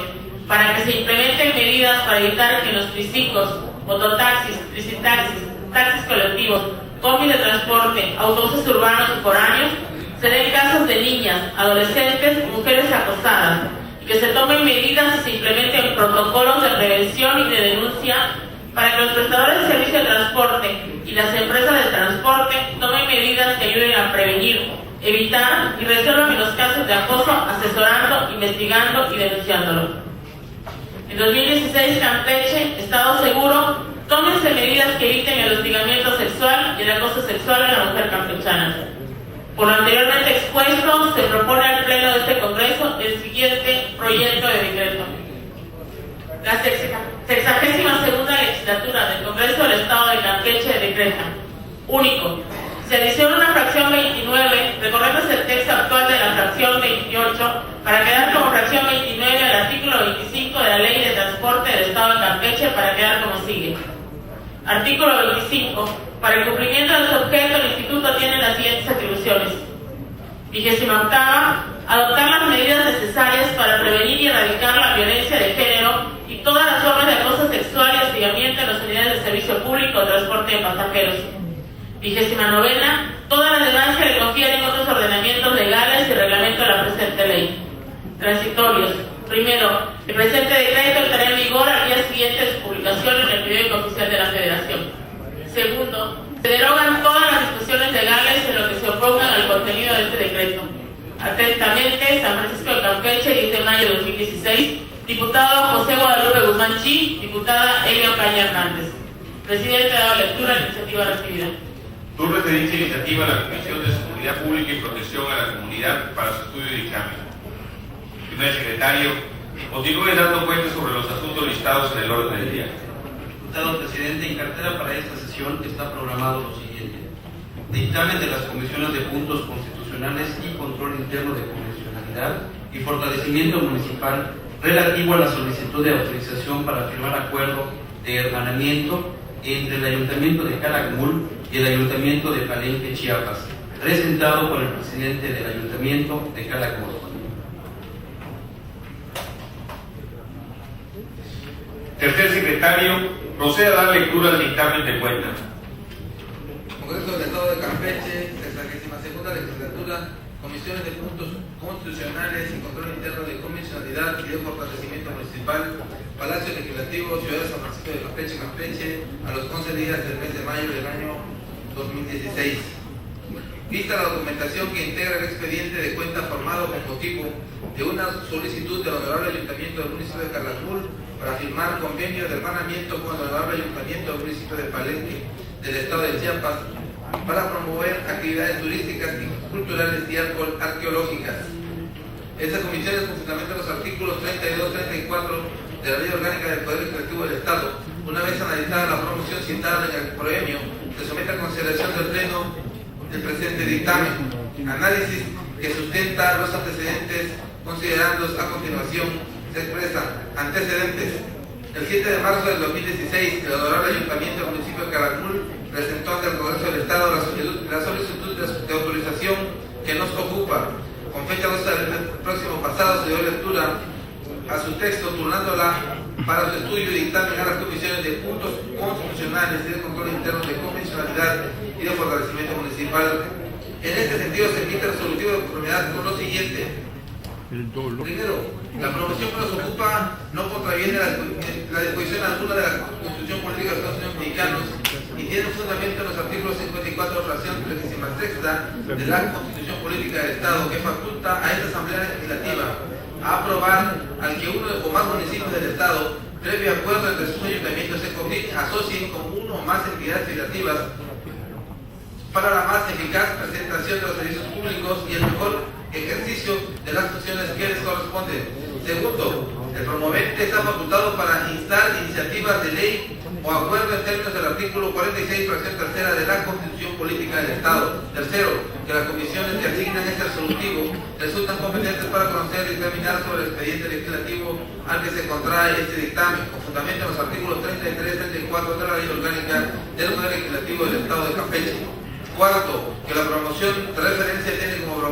Speaker 3: para que se implementen medidas para evitar que en los triciclos, mototaxis, tricitaxis, taxis colectivos, combis de transporte, autobuses urbanos y foráneos, se den casos de niñas, adolescentes y mujeres acosadas, y que se tomen medidas y se implementen protocolos de prevención y de denuncia para que los prestadores de servicio de transporte y las empresas de transporte tomen medidas que ayuden a prevenir, evitar y resuelvan los casos de acoso, asesorando, investigando y denunciándolo. En 2016, Campeche, Estado Seguro, tómense medidas que eviten el hostigamiento sexual y el acoso sexual a la mujer campechana. Por lo anteriormente expuesto, se propone al Pleno de este Congreso el siguiente proyecto de decreto. La 62ª legislatura del Congreso del Estado de Campeche decreta: único, se adiciona una fracción 29, recorriéndose el texto actual de la fracción 28, para quedar como fracción 29 al artículo 25 de la Ley de Transporte del Estado de Campeche, para quedar como sigue. Artículo 25. Para el cumplimiento de su objeto, el Instituto tiene las siguientes atribuciones. 28ª. Adoptar las medidas necesarias para prevenir y erradicar la violencia de género y todas las formas de acoso sexual y hostigamiento en las unidades de servicio público o transporte de pasajeros. 29ª. Todas las demás que le confieren otros ordenamientos legales y reglamento de la presente ley. Transitorios. Primero, el presente decreto entrará en vigor al día siguiente de su publicación en el periódico oficial de la Federación. Segundo, se derogan todas las disposiciones legales en lo que se opongan al contenido de este decreto. Atentamente, San Francisco de Campeche, 10 de mayo de 2016, diputado José Guadalupe Guzmán Chi, diputada Elia Ocaña Hernández. Presidente ha dado lectura a la iniciativa recibida.
Speaker 1: Tú referiste iniciativa a la Comisión de Seguridad Pública y Protección a la Comunidad para su estudio y dictamen. Primer secretario, continúe dando cuenta sobre los asuntos listados en el orden del día.
Speaker 2: Diputado presidente, en cartera para esta sesión está programado lo siguiente: dictamen de las comisiones de puntos constitucionales y control interno de convencionalidad y fortalecimiento municipal relativo a la solicitud de autorización para firmar acuerdo de hermanamiento entre el Ayuntamiento de Calakmul y el Ayuntamiento de Palenque, Chiapas, presentado por el presidente del Ayuntamiento de Calakmul.
Speaker 1: Tercer secretario, procede a dar lectura al dictamen de cuenta.
Speaker 4: Congreso del Estado de Campeche, 62ª legislatura, comisiones de puntos constitucionales y control interno de convencionalidad y de fortalecimiento municipal, Palacio Legislativo, Ciudad de San Francisco de Campeche, Campeche, a los 11 días del mes de mayo del año 2016. Vista la documentación que integra el expediente de cuenta formado con motivo de una solicitud del Honorable Ayuntamiento del municipio de Calakmul para firmar convenio de hermanamiento con el Honorable Ayuntamiento del municipio de Palenque del Estado de Chiapas para promover actividades turísticas y culturales y arqueológicas. Esta comisión es con fundamento en los artículos 32 y 34 de la Ley Orgánica del Poder Legislativo del Estado. Una vez analizada la promoción citada en el proemio, se somete a consideración del Pleno el presente dictamen. Análisis que sustenta los antecedentes, considerando a continuación se expresan antecedentes. El 7 de marzo del 2016, el Honorable Ayuntamiento del municipio de Calakmul presentó ante el Congreso del Estado la solicitud de autorización que nos ocupa. Con fecha 12 del próximo pasado se dio lectura a su texto, turnándola para su estudio y dictamen a las comisiones de puntos constitucionales y de control interno de convencionalidad y de fortalecimiento municipal. En este sentido se emite resolutivo de conformidad con lo siguiente. Primero, la promoción que nos ocupa no contraviene la disposición alguna de la Constitución Política de los Estados Unidos Mexicanos y tiene un fundamento en los artículos 54, fracción 36 de la Constitución Política del Estado, que faculta a esta Asamblea Legislativa a aprobar al que uno o más municipios del Estado, previo acuerdo entre sus ayuntamientos, se asocien con uno o más entidades federativas para la más eficaz presentación de los servicios públicos y el mejor ejercicio de las funciones que les corresponden. Segundo, el promovente está facultado para instar iniciativas de ley o acuerdo en términos del artículo 46, fracción tercera de la Constitución Política del Estado. Tercero, que las comisiones que asignan este resolutivo resultan competentes para conocer y determinar sobre el expediente legislativo al que se contrae este dictamen, con fundamento en los artículos 33 y 34 de la Ley Orgánica del Poder Legislativo del Estado de Campeche. Cuarto, que la promoción de referencia tiene como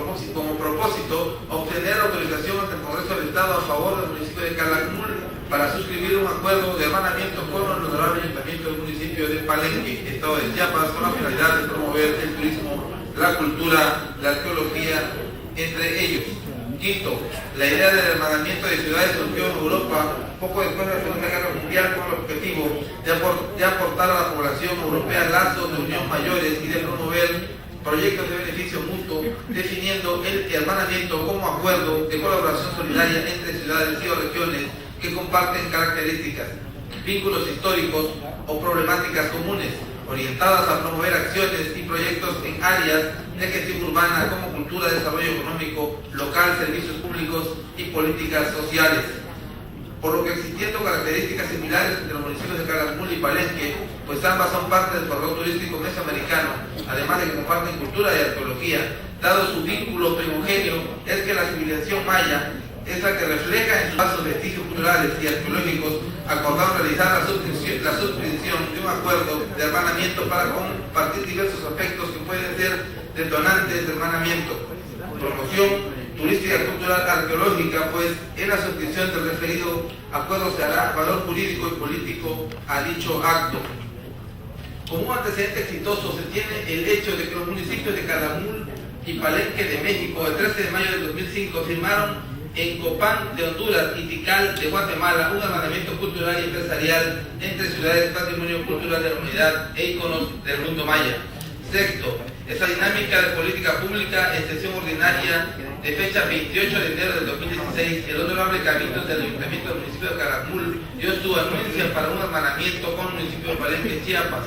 Speaker 4: propósito obtener autorización ante el Congreso del Estado a favor del municipio de Calakmul para suscribir un acuerdo de hermanamiento con el Honorable Ayuntamiento del municipio de Palenque, Estado de Chiapas, con la finalidad de promover el turismo, la cultura, la arqueología, entre ellos. Quinto, la idea del hermanamiento de ciudades surgió en Europa poco después de la Segunda Guerra Mundial con el objetivo de aportar a la población europea lazos de unión mayores y de promover proyectos de beneficio mutuo, definiendo el hermanamiento como acuerdo de colaboración solidaria entre ciudades y regiones que comparten características, vínculos históricos o problemáticas comunes, orientadas a promover acciones y proyectos en áreas de gestión urbana como cultura, desarrollo económico, local, servicios públicos y políticas sociales. Por lo que existiendo características similares entre los municipios de Calakmul y Palenque, pues ambas son parte del corredor turístico mesoamericano, además de que comparten cultura y arqueología, dado su vínculo primogenio, es que la civilización maya es la que refleja en sus vasos vestigios culturales y arqueológicos, acordaron realizar la suscripción de un acuerdo de hermanamiento para compartir diversos aspectos que pueden ser detonantes de hermanamiento. Promoción turística, cultural, arqueológica, pues en la suscripción del referido acuerdo se hará valor jurídico y político a dicho acto. Como un antecedente exitoso se tiene el hecho de que los municipios de Calakmul y Palenque de México, el 13 de mayo del 2005, firmaron en Copán de Honduras y Tikal de Guatemala un hermanamiento cultural y empresarial entre ciudades patrimonio cultural de la humanidad e íconos del mundo maya. Sexto, esa dinámica de política pública en sesión ordinaria de fecha 28 de enero del 2016, el Honorable Cabildo del Ayuntamiento del municipio de Calakmul dio su anuencia para un hermanamiento con el municipio de Palenque, Chiapas,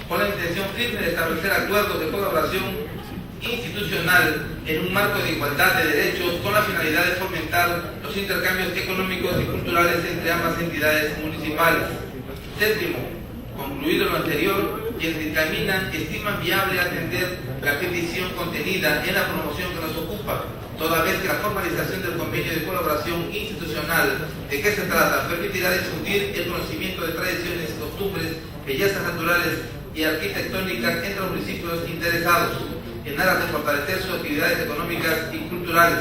Speaker 4: con la intención firme de establecer acuerdos de colaboración institucional en un marco de igualdad de derechos con la finalidad de fomentar los intercambios económicos y culturales entre ambas entidades municipales. Séptimo, concluido lo anterior, quienes dictaminan que estiman viable atender la petición contenida en la promoción que nos ocupa, toda vez que la formalización del convenio de colaboración institucional de que se trata permitirá difundir el conocimiento de tradiciones y costumbres, bellezas naturales y arquitectónicas entre los municipios interesados, en aras de fortalecer sus actividades económicas y culturales.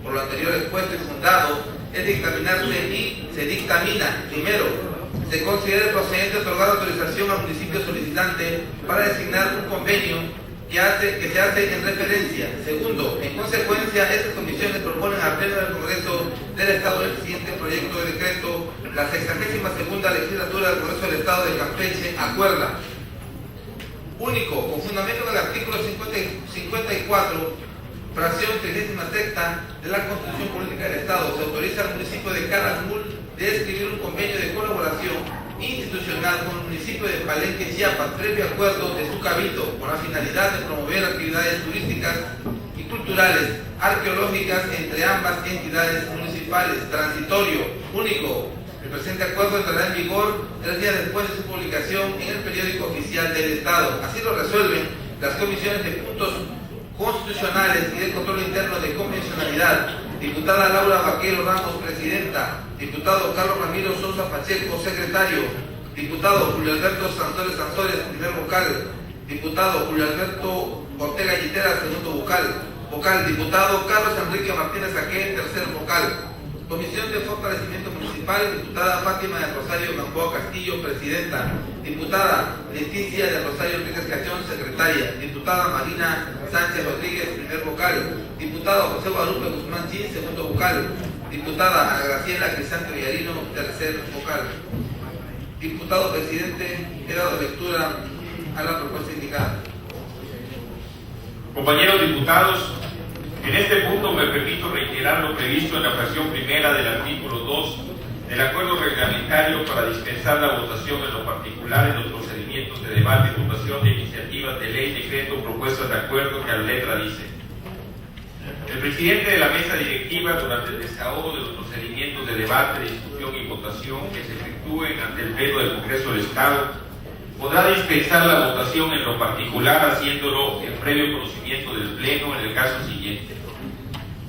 Speaker 4: Por lo anterior expuesto y fundado, es dictaminarse y se dictamina, primero, se considera procedente otorgar autorización al municipio solicitante para designar un convenio que se hace en referencia. Segundo, en consecuencia, estas comisiones proponen al Pleno del Congreso del Estado el siguiente proyecto de decreto. La 62ª legislatura del Congreso del Estado de Campeche acuerda: único, con fundamento en el artículo 54, fracción 36 de la Constitución Política del Estado, se autoriza al municipio de Calakmul de escribir un convenio de colaboración institucional con el municipio de Palenque, Chiapas, previo acuerdo de su cabildo, con la finalidad de promover actividades turísticas y culturales, arqueológicas entre ambas entidades municipales. Transitorio, único. El presente acuerdo entrará en vigor 3 días después de su publicación en el periódico oficial del Estado. Así lo resuelven las comisiones de puntos constitucionales y de control interno de convencionalidad. Diputada Laura Vaquero Ramos, presidenta. Diputado Carlos Ramiro Sosa Pacheco, secretario. Diputado Julio Alberto Sansores, primer vocal. Diputado Julio Alberto Ortega Yitera, segundo vocal. Diputado Carlos Enrique Martínez Aquel, tercer vocal. Comisión de Fortalecimiento Municipal, diputada Fátima de Rosario Gamboa Castillo, presidenta. Diputada Leticia de Rosario Enríquez Cachón, secretaria. Diputada Marina Sánchez Rodríguez, primer vocal. Diputado José Guadalupe Guzmán Chin, segundo vocal. Diputada Ana Graciela Crisanto Villarino, tercer vocal. Diputado presidente, he dado lectura a la propuesta indicada.
Speaker 1: Compañeros diputados, en este punto me permito reiterar lo previsto en la fracción primera del artículo 2 del acuerdo reglamentario para dispensar la votación en lo particular en los procedimientos de debate y votación de iniciativas de ley, decreto, propuestas de acuerdo que a la letra dice: el presidente de la mesa directiva, durante el desahogo de los procedimientos de debate, discusión y votación que se efectúen ante el Pleno del Congreso del Estado, podrá dispensar la votación en lo particular, haciéndolo en previo conocimiento del Pleno en el caso siguiente: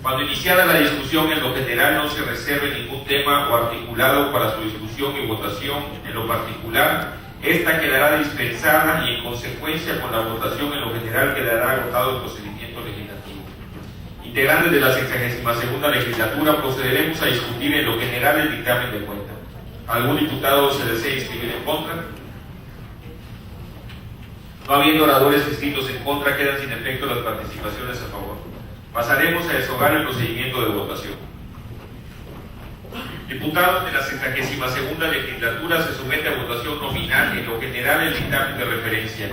Speaker 1: cuando iniciada la discusión en lo general no se reserve ningún tema o articulado para su discusión y votación en lo particular, esta quedará dispensada y en consecuencia con la votación en lo general quedará agotado el procedimiento legislativo. Integrantes de la 62ª legislatura, procederemos a discutir en lo general el dictamen de cuenta. ¿Algún diputado se desea inscribir en contra? No habiendo oradores inscritos en contra, quedan sin efecto las participaciones a favor. Pasaremos a desahogar el procedimiento de votación. Diputados de la 62ª legislatura, se somete a votación nominal en lo general el dictamen de referencia.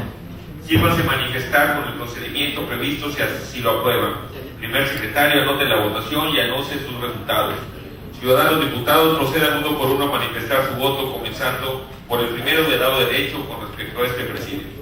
Speaker 1: Sírvanse manifestar con el procedimiento previsto si así lo aprueban. Primer secretario, anote la votación y anuncie sus resultados. Ciudadanos diputados, procedan uno por uno a manifestar su voto, comenzando por el primero del lado derecho con respecto a este presidio.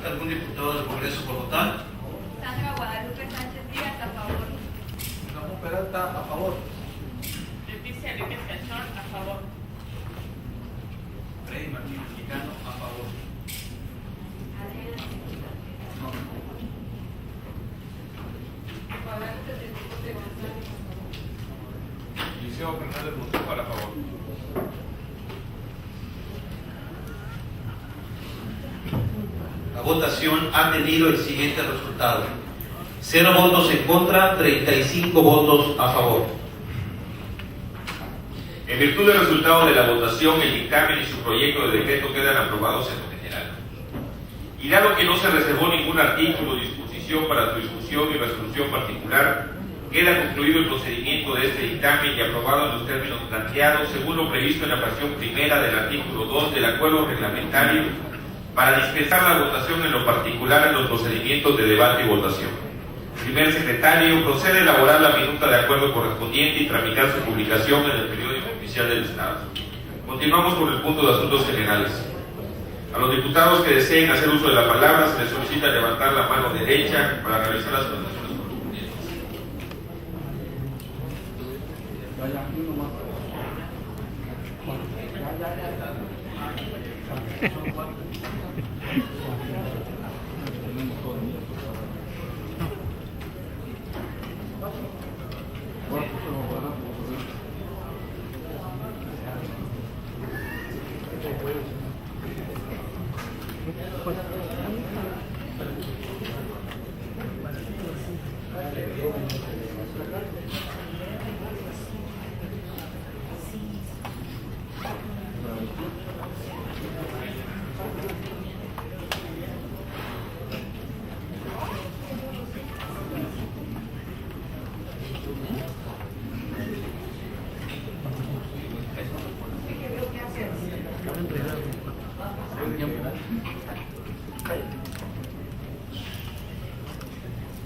Speaker 2: ¿Algún diputado del Congreso por votar?
Speaker 5: Sandra Guadalupe Sánchez Díaz, a favor.
Speaker 4: Ramón Peralta, a favor.
Speaker 3: Leticia Enríquez Cachón, a favor.
Speaker 2: votación ha tenido el siguiente resultado: 0 votos en contra, 35 votos a favor.
Speaker 1: En virtud del resultado de la votación, el dictamen y su proyecto de decreto quedan aprobados en lo general. Y dado que no se reservó ningún artículo o disposición para su discusión y resolución particular, queda concluido el procedimiento de este dictamen y aprobado en los términos planteados según lo previsto en la fracción primera del artículo 2 del acuerdo reglamentario para dispensar la votación en lo particular en los procedimientos de debate y votación. Primer secretario, procede a elaborar la minuta de acuerdo correspondiente y tramitar su publicación en el periódico oficial del Estado. Continuamos con el punto de asuntos generales. A los diputados que deseen hacer uso de la palabra se les solicita levantar la mano derecha para realizar las votaciones correspondientes.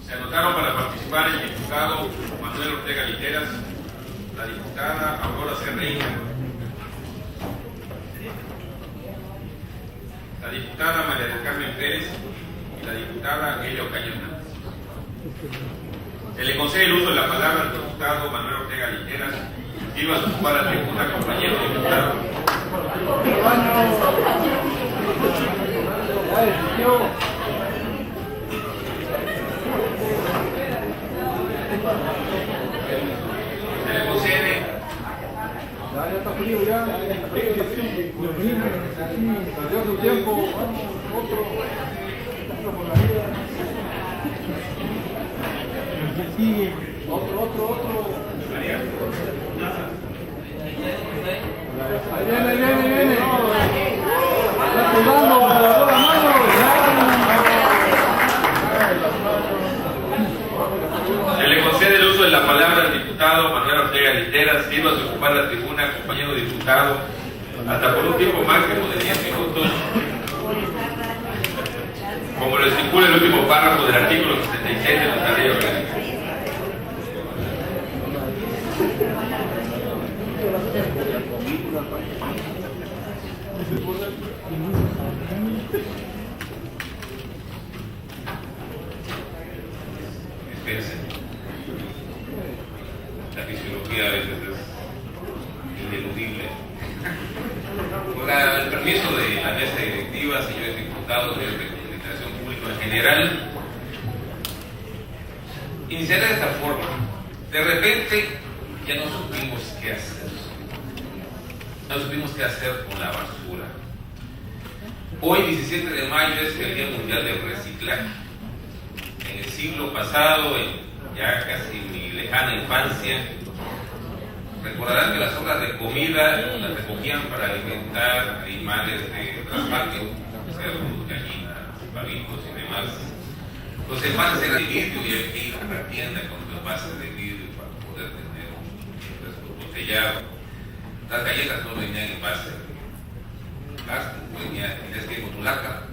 Speaker 1: Se anotaron para participar el diputado Manuel Ortega Literas, la diputada Aurora C. Reina, la diputada María del Carmen Pérez y la diputada Elia Ocaña Hernández. Se le concede el uso de la palabra al diputado Manuel Ortega Literas. Sirva a ocupar la tribuna, compañero diputado. Se le concede.
Speaker 6: Ya está frío, ya. Perdió su tiempo. Otro por la vida. Otro. Ahí viene. Está jugando, me lavó la mano.
Speaker 1: Se le concede el uso de la palabra al diputado Manuel Ortega Literas. Sirva a ocupar la tribuna, compañero diputado, hasta por un tiempo máximo de 10 minutos, como lo estipula el último párrafo del artículo 76 de nuestra ley orgánica. Espérense. La fisiología a veces es ineludible. Con el permiso de la mesa directiva, señores diputados, medios de comunicación pública en general, iniciaré de esta forma. De repente ya no supimos qué hacer. No supimos qué hacer con la basura. Hoy, 17 de mayo, es el Día Mundial del Reciclaje. En el siglo pasado, en ya casi mi lejana infancia, recordarán que las sobras de comida las recogían para alimentar animales de traspatio, cerdos, gallinas, pavitos y demás. Los envases eran de vidrio y hay que ir a la tienda con los envases de vidrio para poder tener un refresco embotellado. Las galletas no venían en envase de plástico, tenías que ir con tu lata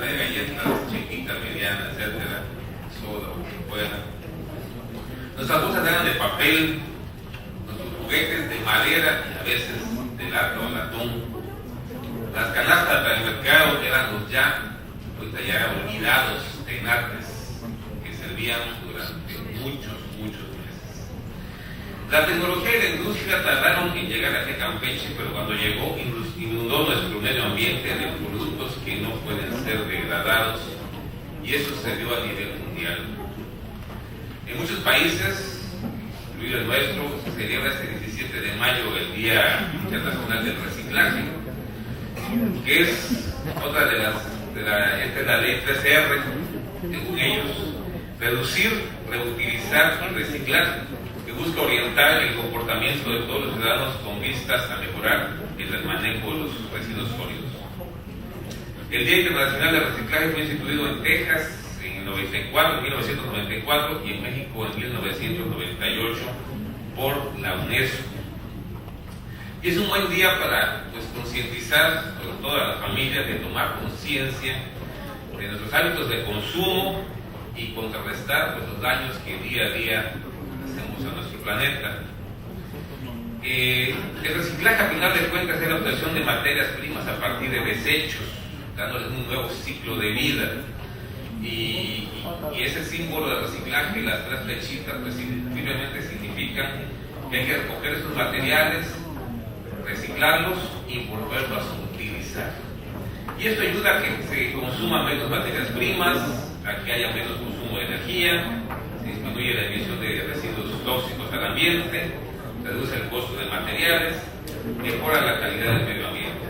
Speaker 1: de galletas chiquita, mediana, etcétera, soda o lo que fuera. Nuestras bolsas eran de papel, nuestros juguetes de madera y a veces de lata o latón. Las canastas para el mercado eran los ya, ahorita ya olvidados tenates que servían durante muchos meses. La tecnología y la industria tardaron en llegar aquí a Campeche, pero cuando llegó inundó nuestro medio ambiente de productos que no pueden ser degradados, y eso se dio a nivel mundial. En muchos países, incluido el nuestro, se celebra este 17 de mayo el Día Internacional del Reciclaje, que es otra de las esta es la ley 13R, según ellos, reducir, reutilizar y reciclar, que busca orientar el comportamiento de todos los ciudadanos con vistas a mejorar el manejo de los residuos sólidos. El Día Internacional de Reciclaje fue instituido en Texas en 1994 y en México en 1998 por la UNESCO. Y es un buen día para concientizar a toda la familia de tomar conciencia de nuestros hábitos de consumo y contrarrestar los daños que día a día hacemos a nuestro planeta. El reciclaje, a final de cuentas, es la obtención de materias primas a partir de desechos, dándoles un nuevo ciclo de vida. Y ese símbolo de reciclaje, las tres flechitas, pues simplemente significan que hay que recoger esos materiales, reciclarlos y volverlos a utilizar. Y esto ayuda a que se consuman menos materias primas, a que haya menos consumo de energía, se disminuye la emisión de residuos tóxicos al ambiente, reduce el costo de materiales, mejora la calidad del medio ambiente.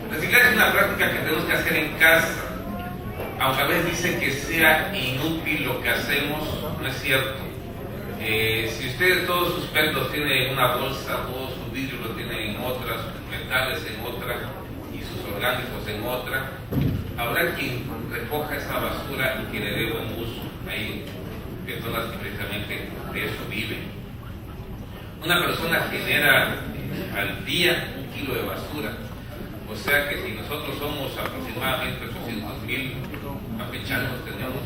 Speaker 1: Reciclar es una práctica que tenemos que hacer en casa. Aunque a veces dicen que sea inútil lo que hacemos, no es cierto. Si ustedes todos sus PET tienen en una bolsa, todos sus vidrios lo tienen en otra, sus metales en otra y sus orgánicos en otra, habrá quien recoja esa basura y que le dé buen uso. Hay personas que precisamente de eso viven. Una persona genera al día 1 kilo de basura. O sea que si nosotros somos aproximadamente 800,000 campechanos, tenemos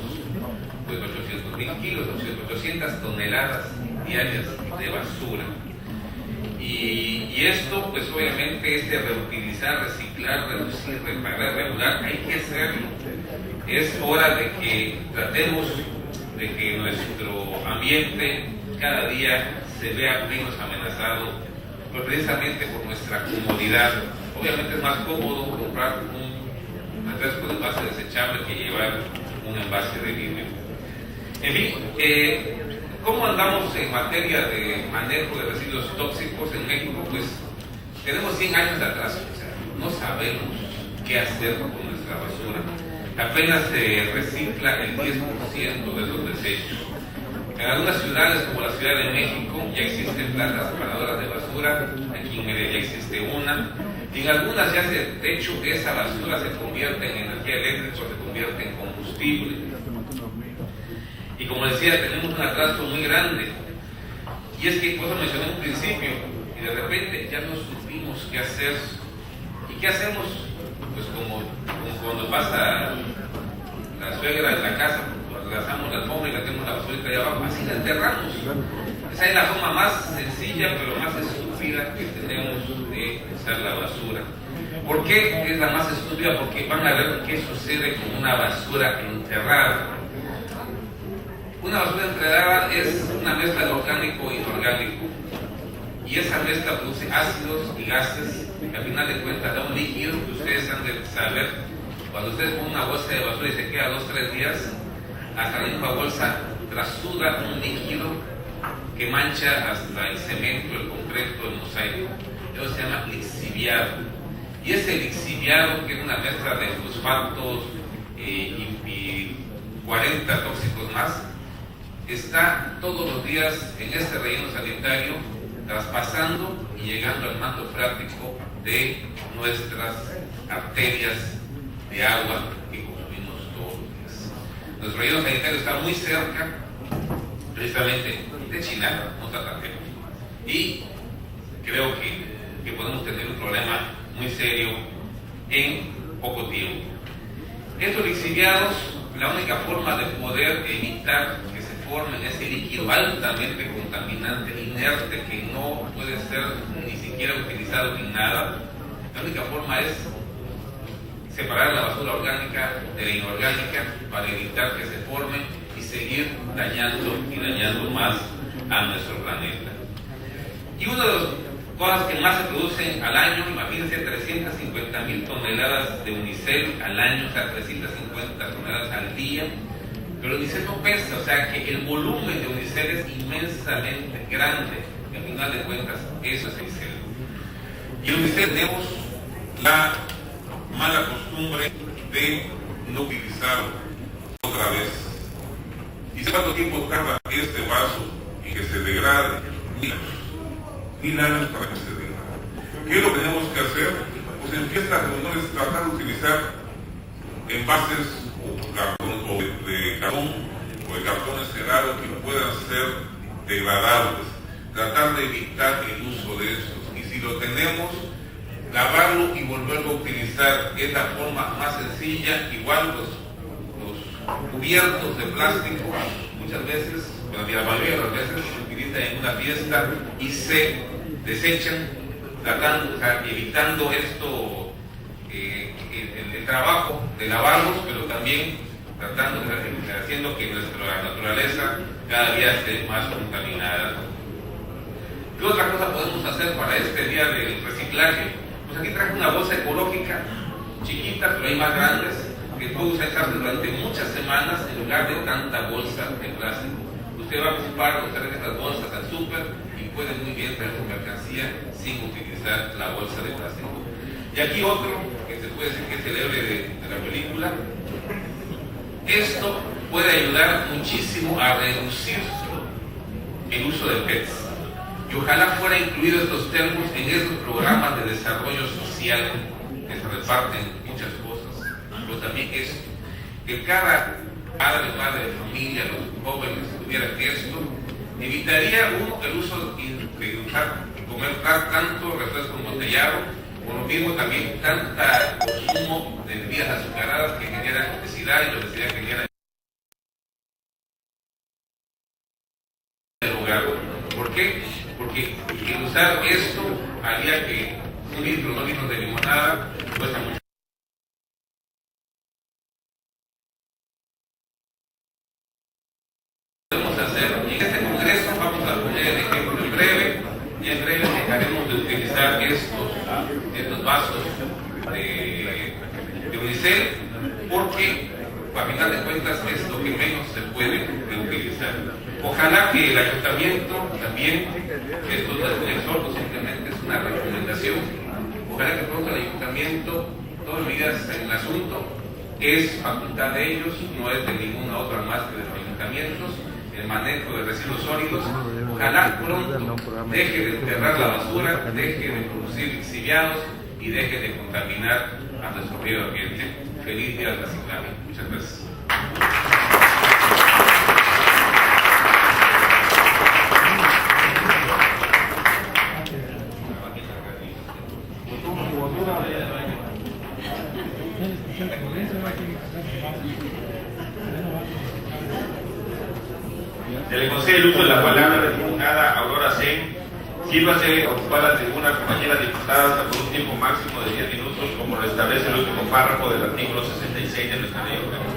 Speaker 1: pues 800,000 kilos, 800 toneladas diarias de basura. Y esto pues obviamente es de reutilizar, reciclar, reducir, reparar, regular, hay que hacerlo. Es hora de que tratemos de que nuestro ambiente cada día se vea menos amenazado, pues precisamente por nuestra comodidad. Obviamente es más cómodo comprar un refresco de envase desechable que llevar un envase de vidrio. En fin, ¿cómo andamos en materia de manejo de residuos tóxicos en México? Pues tenemos 100 años de atraso, o sea, no sabemos qué hacer con nuestra basura. Apenas se recicla el 10% de los desechos. En algunas ciudades, como la Ciudad de México, ya existen plantas separadoras de basura, aquí en Mérida ya existe una. Y en algunas ya de hecho esa basura se convierte en energía eléctrica, se convierte en combustible. Y como decía, tenemos un atraso muy grande. Y es que, como mencioné en un principio, y de repente ya no supimos qué hacer. ¿Y qué hacemos? Pues como cuando pasa la suegra en la casa, pues regresamos la alfombra y la tenemos la basurita allá abajo, así la enterramos. Esa es la forma más sencilla, pero más estúpida que tenemos de usar la basura. ¿Por qué es la más estúpida? Porque van a ver qué sucede con una basura enterrada. Una basura enterrada es una mezcla de orgánico e inorgánico. Y esa mezcla produce ácidos y gases que al final de cuentas da un líquido que ustedes han de saber. Cuando ustedes ponen una bolsa de basura y se queda 2 o 3 días, hasta la misma bolsa trasuda un líquido que mancha hasta el cemento, el concreto, el mosaico. Eso se llama lixiviado. Y ese lixiviado, que es una mezcla de fosfatos y 40 tóxicos más, está todos los días en este relleno sanitario, traspasando y llegando al manto freático de nuestras arterias de agua que consumimos todos los días. Nuestro relleno sanitario está muy cerca, precisamente, de China, no está tan lejos. Y creo que podemos tener un problema muy serio en poco tiempo. Estos lixiviados, la única forma de poder evitar que se formen ese líquido altamente contaminante, inerte, que no puede ser ni siquiera utilizado en nada, la única forma es separar la basura orgánica de la inorgánica para evitar que se forme y seguir dañando y dañando más a nuestro planeta. Y una de las cosas que más se producen al año, imagínense, 350,000 toneladas de unicel al año, o sea, 350 toneladas al día. Pero el unicel no pesa, o sea que el volumen de unicel es inmensamente grande. Al final de cuentas, eso es unicel. Y el unicel tenemos la mala costumbre
Speaker 7: de no utilizar otra vez. ¿Y sé cuánto tiempo tarda este vaso y que se degrade? 1000 años para que se degrade. ¿Qué es lo que tenemos que hacer? Pues en fiestas reuniones tratar de utilizar envases o de cartón o de cartón encerado que puedan ser degradables. Tratar de evitar el uso de estos. Y si lo tenemos, lavarlo y volverlo a utilizar es la forma más sencilla. Igual los cubiertos de plástico muchas veces, la mayoría de las veces se utilizan en una fiesta y se desechan, evitando esto, el trabajo de lavarlos, pero también haciendo que nuestra naturaleza cada día esté más contaminada. ¿Qué otra cosa podemos hacer para este día del reciclaje? Pues aquí traje una bolsa ecológica, chiquita, pero hay más grandes, que puede usarse durante muchas semanas en lugar de tanta bolsa de plástico. Usted va a ocupar o traer estas bolsas al súper y puede muy bien traer su mercancía sin utilizar la bolsa de plástico. Y aquí otro, que se puede decir que es el héroe de la película. Esto puede ayudar muchísimo a reducir el uso de PETs. Y ojalá fuera incluido estos termos en esos programas de desarrollo social que se reparten muchas cosas. Pero también esto, que cada padre, madre de familia, los jóvenes tuvieran esto, evitaría uno el uso de comer tanto refresco embotellado, por lo mismo también tanta consumo de bebidas azucaradas que generan obesidad y la obesidad genera el hogar. ¿Por qué? Porque el usar esto haría que 1 litro, 2 litros de limonada cuesta mucho. Podemos hacer, y en este congreso vamos a poner el ejemplo en breve, y en breve dejaremos de utilizar estos vasos de unicel, porque a final de cuentas es lo que menos se puede utilizar. Ojalá que el ayuntamiento también, esto no es un exhorto, simplemente es una recomendación, ojalá que pronto el ayuntamiento tome medidas en el asunto. Es facultad de ellos, no es de ninguna otra más que de los ayuntamientos, el manejo de residuos sólidos. Ojalá pronto deje de enterrar la basura, deje de producir lixiviados y deje de contaminar a nuestro medio ambiente. Feliz día del reciclaje. Muchas gracias.
Speaker 1: Se le concede el uso de la palabra a la diputada Aurora Sen. Sírvase a ocupar la tribuna, compañera diputada, hasta por un tiempo máximo de 10 minutos, como lo establece el último párrafo del artículo 66 de nuestra ley orgánica.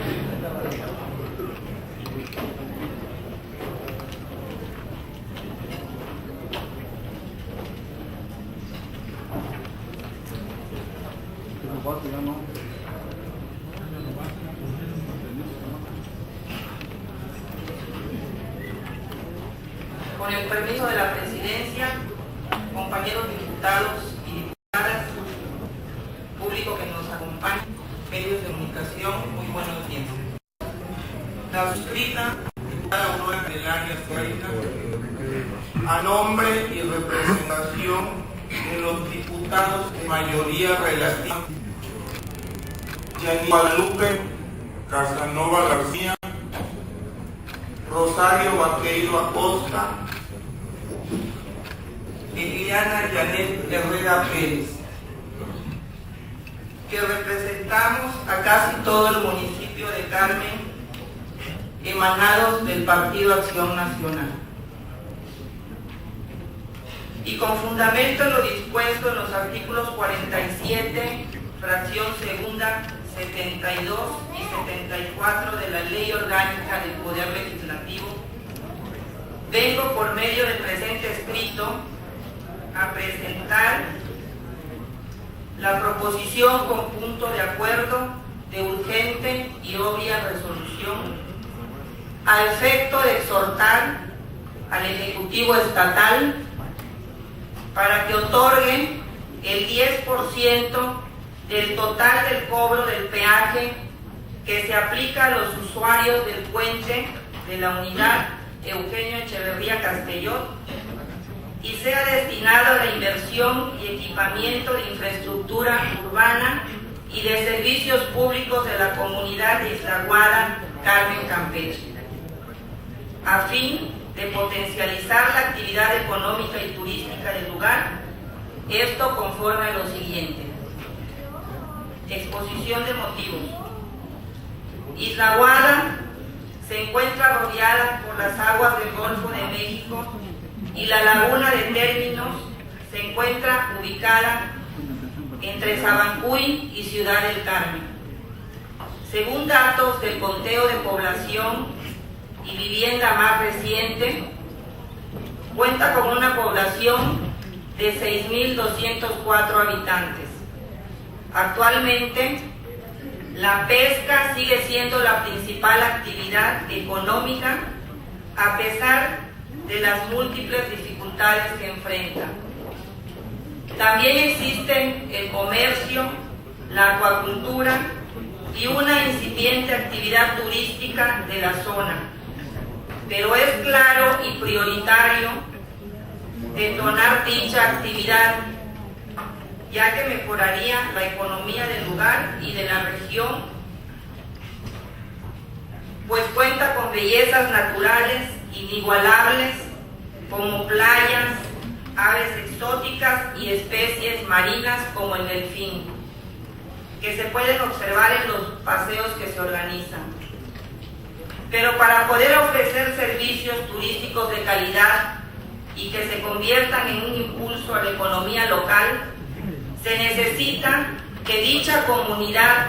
Speaker 3: Con el permiso de la presidencia, compañeros diputados y diputadas, público que nos acompaña, medios de comunicación, muy buenos días. La suscrita, diputada Aurora Candelaria Suelta, a nombre y representación de los diputados de mayoría relativa, Yanni Guadalupe Casanova García, Rosario Vaqueiro Acosta, Liliana Janet Herrera Pérez, que representamos a casi todo el municipio de Carmen, emanados del Partido Acción Nacional. Y con fundamento en lo dispuesto en los artículos 47, fracción segunda, 72 y 74 de la Ley Orgánica del Poder Legislativo, vengo por medio del presente escrito a presentar la proposición con punto de acuerdo de urgente y obvia resolución a efecto de exhortar al Ejecutivo Estatal para que otorgue el 10%
Speaker 8: del total del cobro del peaje que se aplica a los usuarios del puente de la unidad Eugenio Echeverría Castelló y sea destinado a la inversión y equipamiento de infraestructura urbana y de servicios públicos de la comunidad de Isla Guada, Carmen, Campeche, a fin de potencializar la actividad económica y turística del lugar, esto conforme a lo siguiente. Exposición de motivos. Isla Guada se encuentra rodeada por las aguas del Golfo de México y la laguna de Términos se encuentra ubicada entre Sabancuy y Ciudad del Carmen. Según datos del conteo de población y vivienda más reciente, cuenta con una población de 6.204 habitantes. Actualmente, la pesca sigue siendo la principal actividad económica a pesar de las múltiples dificultades que enfrenta. También existen el comercio, la acuacultura y una incipiente actividad turística de la zona. Pero es claro y prioritario detonar dicha actividad, ya que mejoraría la economía del lugar y de la región, pues cuenta con bellezas naturales inigualables como playas, aves exóticas y especies marinas como el delfín, que se pueden observar en los paseos que se organizan. Pero para poder ofrecer servicios turísticos de calidad y que se conviertan en un impulso a la economía local, se necesita que dicha comunidad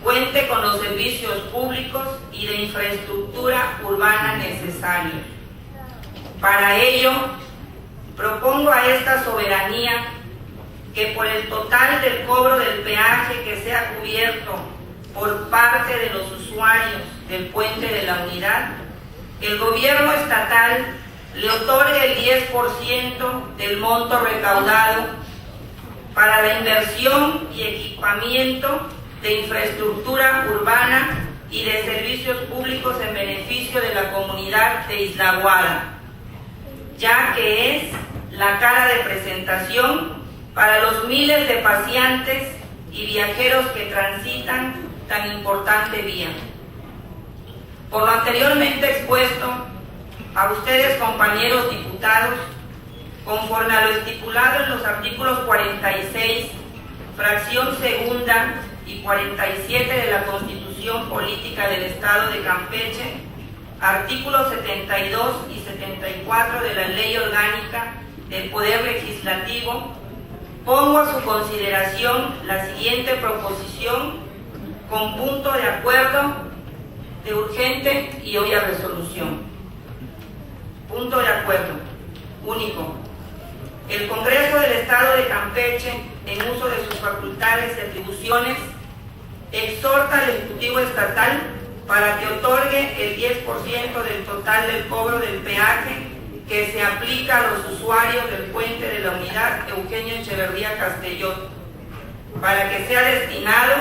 Speaker 8: cuente con los servicios públicos y de infraestructura urbana necesarios. Para ello, propongo a esta soberanía que por el total del cobro del peaje que sea cubierto por parte de los usuarios del puente de la unidad, el gobierno estatal le otorgue el 10% del monto recaudado para la inversión y equipamiento de infraestructura urbana y de servicios públicos en beneficio de la comunidad de Isla Guada, ya que es la cara de presentación para los miles de paseantes y viajeros que transitan tan importante vía. Por lo anteriormente expuesto, a ustedes, compañeros diputados, conforme a lo estipulado en los artículos 46, fracción segunda y 47 de la Constitución Política del Estado de Campeche, artículos 72 y 74 de la Ley Orgánica del Poder Legislativo, pongo a su consideración la siguiente proposición con punto de acuerdo de urgente y obvia resolución. Punto de acuerdo. Único. El Congreso del Estado de Campeche, en uso de sus facultades y atribuciones, exhorta al Ejecutivo Estatal para que otorgue el 10% del total del cobro del peaje que se aplica a los usuarios del puente de la unidad Eugenio Echeverría Castelló, para que sea destinado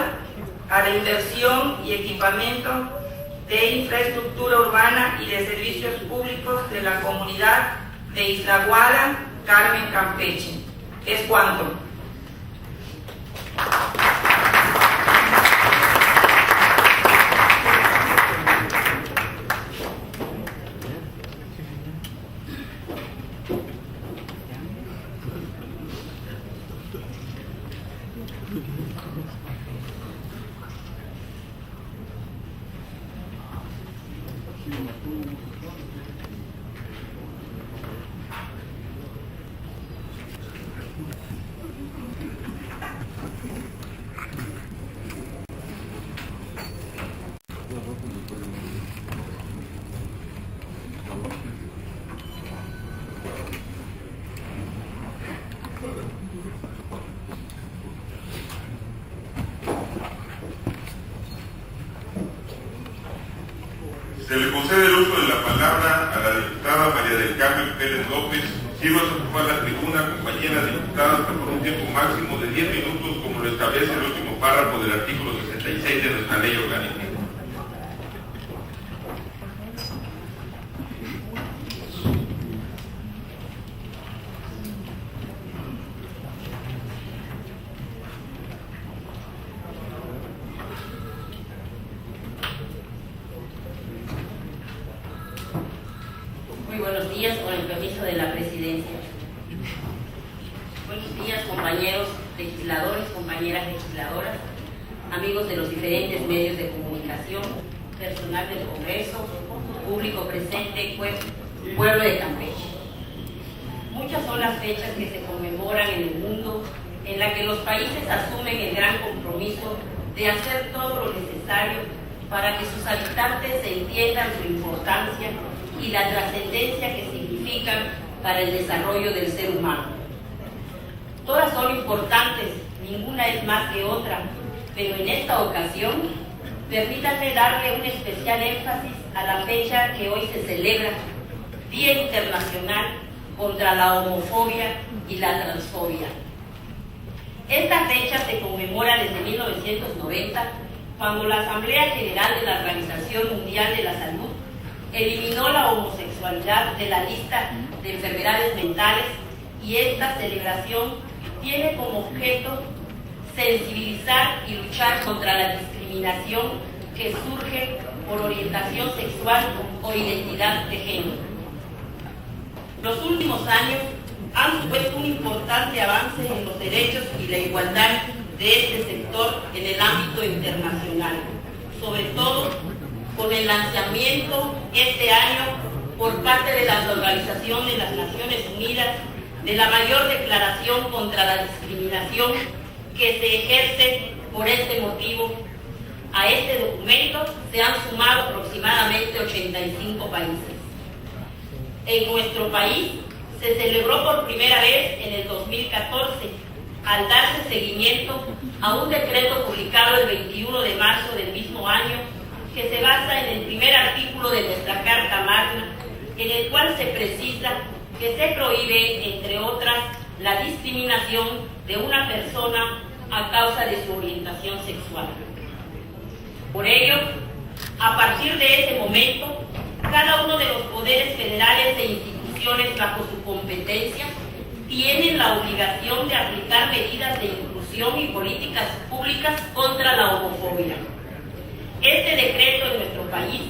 Speaker 8: a la inversión y equipamiento de infraestructura urbana y de servicios públicos de la comunidad de Isla Guada, Carmen, Campeche. Es cuanto.
Speaker 7: Se le concede el uso de la palabra a la diputada María del Carmen Pérez López, Sírvase ocupar la tribuna, compañera diputada, hasta por un tiempo máximo de 10 minutos, como lo establece el último párrafo del artículo 66 de nuestra ley orgánica.
Speaker 9: Muy buenos días, con el permiso de la presidencia. Buenos días, compañeros legisladores, compañeras legisladoras, amigos de los diferentes medios de comunicación, personal del Congreso, público presente, pueblo de Campeche. Muchas son las fechas que se conmemoran en el mundo en la que los países asumen el gran compromiso de hacer todo lo necesario para que sus habitantes entiendan su importancia y la trascendencia que significan para el desarrollo del ser humano. Todas son importantes, ninguna es más que otra, pero en esta ocasión permítanme darle un especial énfasis a la fecha que hoy se celebra, Día Internacional contra la Homofobia y la Transfobia. Esta fecha se conmemora desde 1990, cuando la Asamblea General de la Organización Mundial de la Salud eliminó la homosexualidad de la lista de enfermedades mentales, y esta celebración tiene como objeto sensibilizar y luchar contra la discriminación que surge por orientación sexual o identidad de género. Los últimos años han supuesto un importante avance en los derechos y la igualdad de este sector en el ámbito internacional, sobre todo con el lanzamiento este año por parte de la Organización de las Naciones Unidas de la mayor declaración contra la discriminación que se ejerce por este motivo. A este documento se han sumado aproximadamente 85 países. En nuestro país se celebró por primera vez en el 2014, al darse seguimiento a un decreto publicado el 21 de marzo del mismo año, que se basa en el primer artículo de nuestra Carta Magna, en el cual se precisa que se prohíbe, entre otras, la discriminación de una persona a causa de su orientación sexual. Por ello, a partir de ese momento, cada uno de los poderes federales e instituciones bajo su competencia tienen la obligación de aplicar medidas de inclusión y políticas públicas contra la homofobia. Este decreto en nuestro país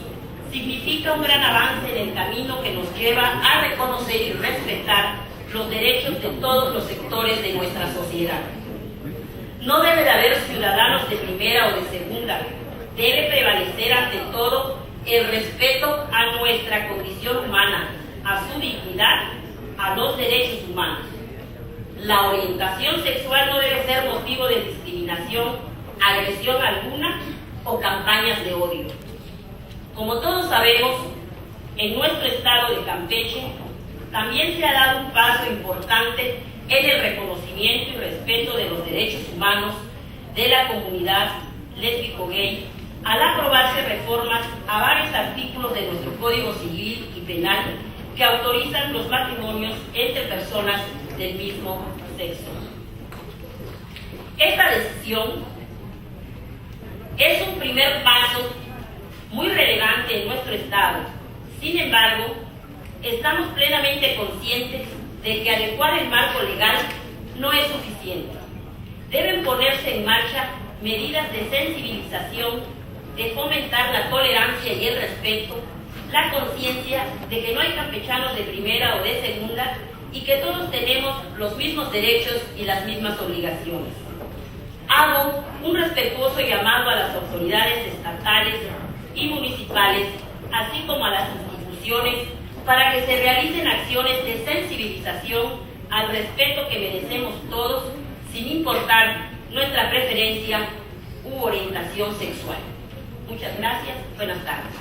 Speaker 9: significa un gran avance en el camino que nos lleva a reconocer y respetar los derechos de todos los sectores de nuestra sociedad. No debe de haber ciudadanos de primera o de segunda. Debe prevalecer ante todo el respeto a nuestra condición humana, a su dignidad, a los derechos humanos. La orientación sexual no debe ser motivo de discriminación, agresión alguna o campañas de odio. Como todos sabemos, en nuestro estado de Campeche también se ha dado un paso importante en el reconocimiento y respeto de los derechos humanos de la comunidad lésbico-gay, al aprobarse reformas a varios artículos de nuestro Código Civil y Penal que autorizan los matrimonios entre personas del mismo sexo. Esta decisión es un primer paso muy relevante en nuestro estado. Sin embargo, estamos plenamente conscientes de que adecuar el marco legal no es suficiente. Deben ponerse en marcha medidas de sensibilización, de fomentar la tolerancia y el respeto, la conciencia de que no hay campechanos de primera o de segunda y que todos tenemos los mismos derechos y las mismas obligaciones. Hago un respetuoso llamado a las autoridades estatales y municipales, así como a las instituciones, para que se realicen acciones de sensibilización al respeto que merecemos todos, sin importar nuestra preferencia u orientación sexual. Muchas gracias. Buenas tardes.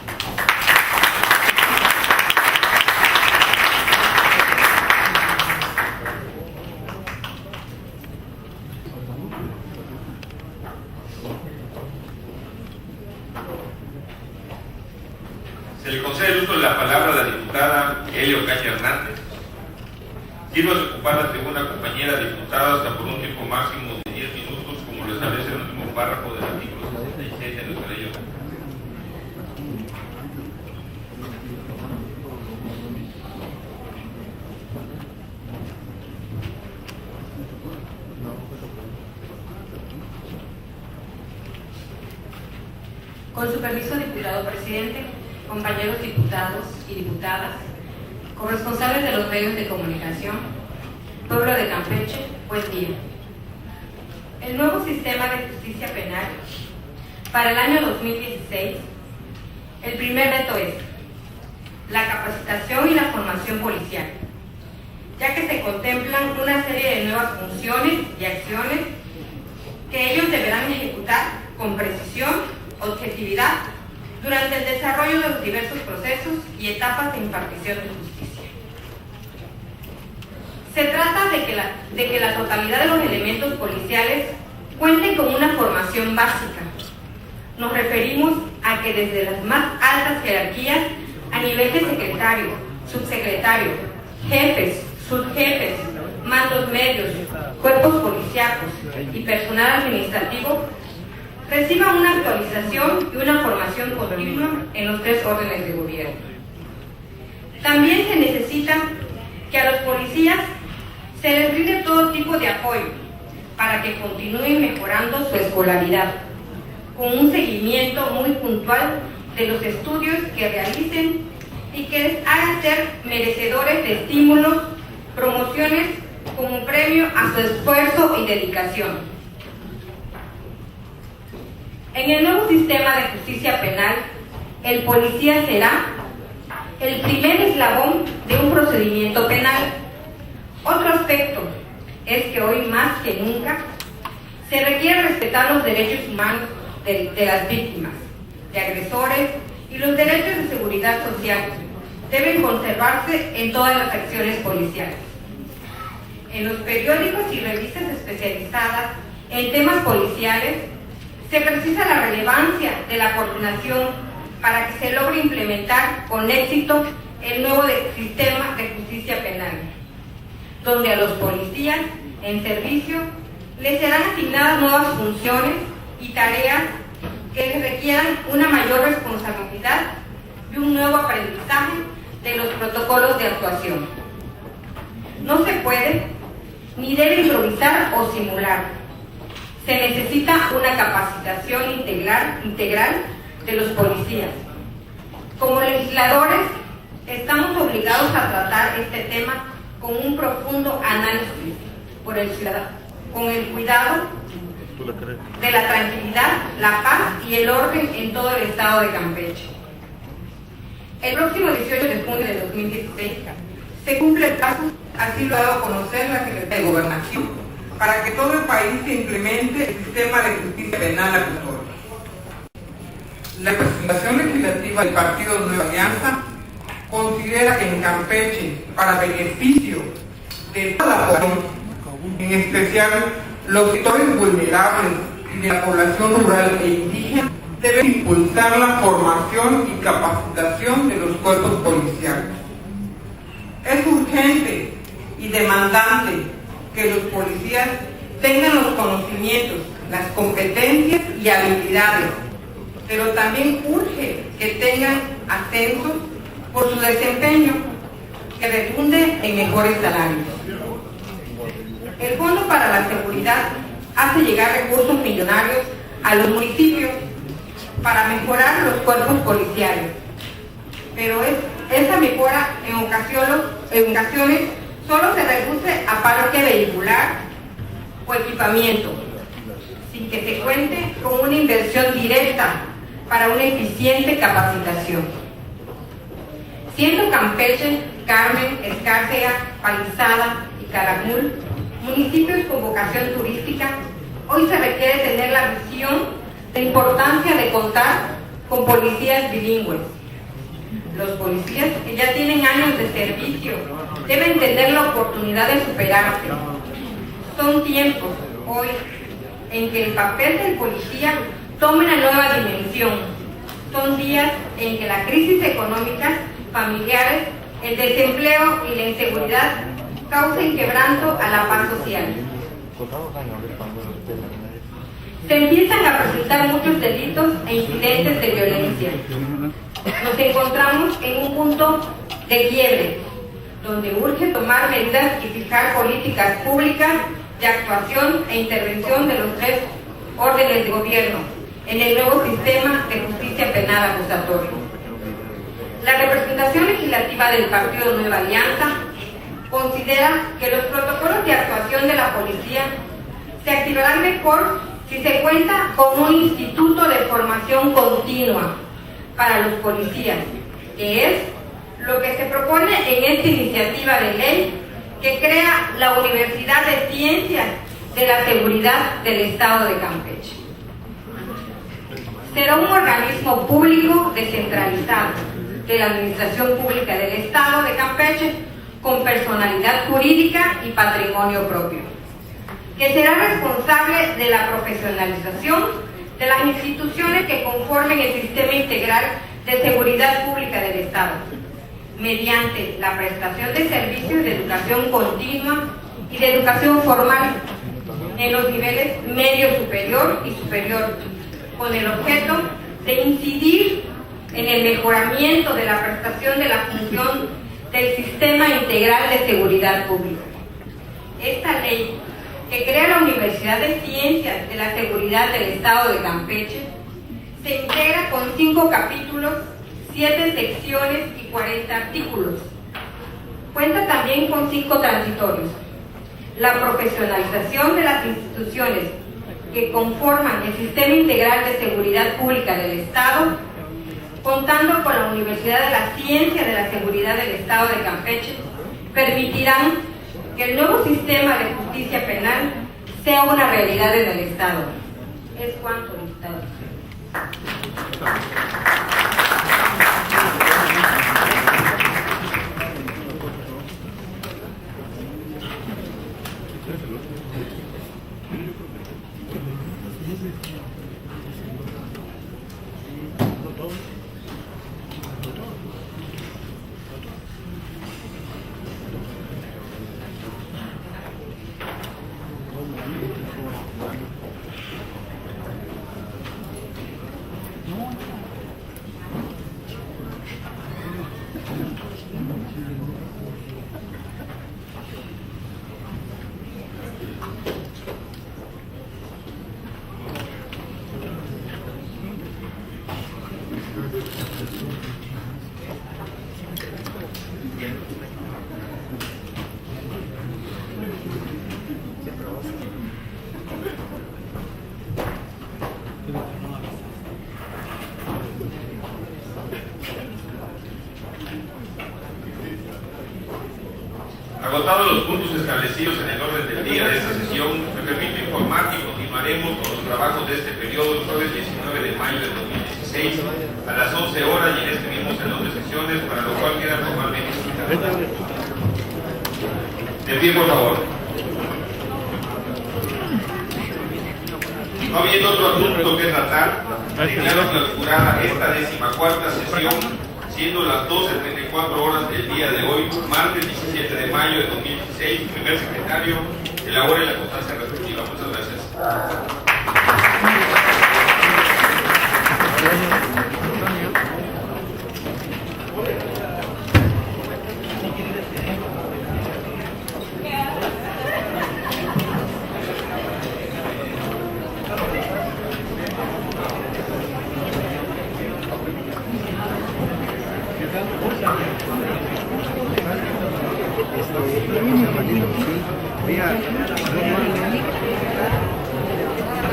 Speaker 1: Se le concede el uso de la palabra a la diputada Elia Ocaña Hernández. Quiero ocupar la tribuna, compañera diputada, hasta por un tiempo máximo de 10 minutos, como lo establece el último párrafo del artículo 67 de nuestra ley.
Speaker 10: Con su permiso, diputado presidente, compañeros diputados y diputadas, corresponsables de los medios de comunicación, pueblo de Campeche, buen día. El nuevo sistema de justicia penal para el año 2016, el primer reto es la capacitación y la formación policial, ya que se contemplan una serie de nuevas funciones y acciones que ellos deberán ejecutar con precisión, objetividad, durante el desarrollo de los diversos procesos y etapas de impartición de justicia. Se trata de que la totalidad de los elementos policiales cuenten con una formación básica. Nos referimos a que desde las más altas jerarquías, a nivel de secretario, subsecretario, jefes, subjefes, mandos medios, cuerpos policíacos y personal administrativo, reciban una actualización y una formación continua en los 3 órdenes de gobierno. También se necesita que a los policías se les brinde todo tipo de apoyo para que continúen mejorando su escolaridad, con un seguimiento muy puntual de los estudios que realicen y que les hagan ser merecedores de estímulos, promociones como premio a su esfuerzo y dedicación. En el nuevo sistema de justicia penal, el policía será el primer eslabón de un procedimiento penal. Otro aspecto es que hoy más que nunca se requiere respetar los derechos humanos de las víctimas, de agresores, y los derechos de seguridad social deben conservarse en todas las acciones policiales. En los periódicos y revistas especializadas en temas policiales se precisa la relevancia de la coordinación para que se logre implementar con éxito el nuevo sistema de justicia penal, donde a los policías en servicio les serán asignadas nuevas funciones y tareas que les requieran una mayor responsabilidad y un nuevo aprendizaje de los protocolos de actuación. No se puede ni debe improvisar o simular. Se necesita una capacitación integral de los policías. Como legisladores, estamos obligados a tratar este tema con un profundo análisis por el ciudadano, con el cuidado de la tranquilidad, la paz y el orden en todo el estado de Campeche. El próximo 18 de junio de 2016 se cumple el plazo, así lo ha dado a conocer la Secretaría de Gobernación, para que todo el país se implemente el sistema de justicia penal actual. La representación legislativa del Partido Nueva Alianza considera que en Campeche, para beneficio de toda la población, en especial los sectores vulnerables y de la población rural e indígena, debe impulsar la formación y capacitación de los cuerpos policiales. Es urgente y demandante que los policías tengan los conocimientos, las competencias y habilidades, pero también urge que tengan ascensos por su desempeño, que redunde en mejores salarios. El Fondo para la Seguridad hace llegar recursos millonarios a los municipios para mejorar los cuerpos policiales, pero esa mejora en ocasiones solo se reduce a parque vehicular o equipamiento, sin que se cuente con una inversión directa para una eficiente capacitación. Siendo Campeche, Carmen, Escárcega, Palizada y Calakmul municipios con vocación turística, hoy se requiere tener la visión de importancia de contar con policías bilingües. Los policías que ya tienen años de servicio deben tener la oportunidad de superarse. Son tiempos hoy en que el papel del policía tome una nueva dimensión. Son días en que la crisis económica, familiares, el desempleo y la inseguridad causen quebranto a la paz social. Se empiezan a presentar muchos delitos e incidentes de violencia. Nos encontramos en un punto de quiebre, donde urge tomar medidas y fijar políticas públicas de actuación e intervención de los 3 órdenes de gobierno en el nuevo sistema de justicia penal acusatorio. La representación legislativa del Partido Nueva Alianza considera que los protocolos de actuación de la policía se activarán mejor si se cuenta con un instituto de formación continua para los policías, que es lo que se propone en esta iniciativa de ley que crea la Universidad de Ciencias de la Seguridad del Estado de Campeche. Será un organismo público descentralizado de la Administración Pública del Estado de Campeche con personalidad jurídica y patrimonio propio, que será responsable de la profesionalización de las instituciones que conformen el Sistema Integral de Seguridad Pública del Estado, mediante la prestación de servicios de educación continua y de educación formal en los niveles medio superior y superior, con el objeto de incidir en el mejoramiento de la prestación de la función del Sistema Integral de Seguridad Pública. Esta ley, que crea la Universidad de Ciencias de la Seguridad del Estado de Campeche, se integra con 5 capítulos, 7 secciones y 40 artículos. Cuenta también con 5 transitorios: la profesionalización de las instituciones que conforman el Sistema Integral de Seguridad Pública del Estado, contando con la Universidad de la Ciencia de la Seguridad del Estado de Campeche, permitirán que el nuevo sistema de justicia penal sea una realidad en el Estado. Es cuanto, diputados.
Speaker 1: Agotados los puntos establecidos en el orden del día de esta sesión, me permito informar que continuaremos con los trabajos de este periodo el jueves 19 de mayo de 2016 a las 11 horas y en este mismo salón de sesiones, para lo cual queda formalmente citado. De pie, por favor. No habiendo otro asunto que tratar, declaro clausurada esta 14ª sesión, siendo las 12:34 horas del día de hoy, martes 17 de mayo de 2016. Primer secretario, elabore la constancia respectiva. Muchas gracias.
Speaker 6: Mira,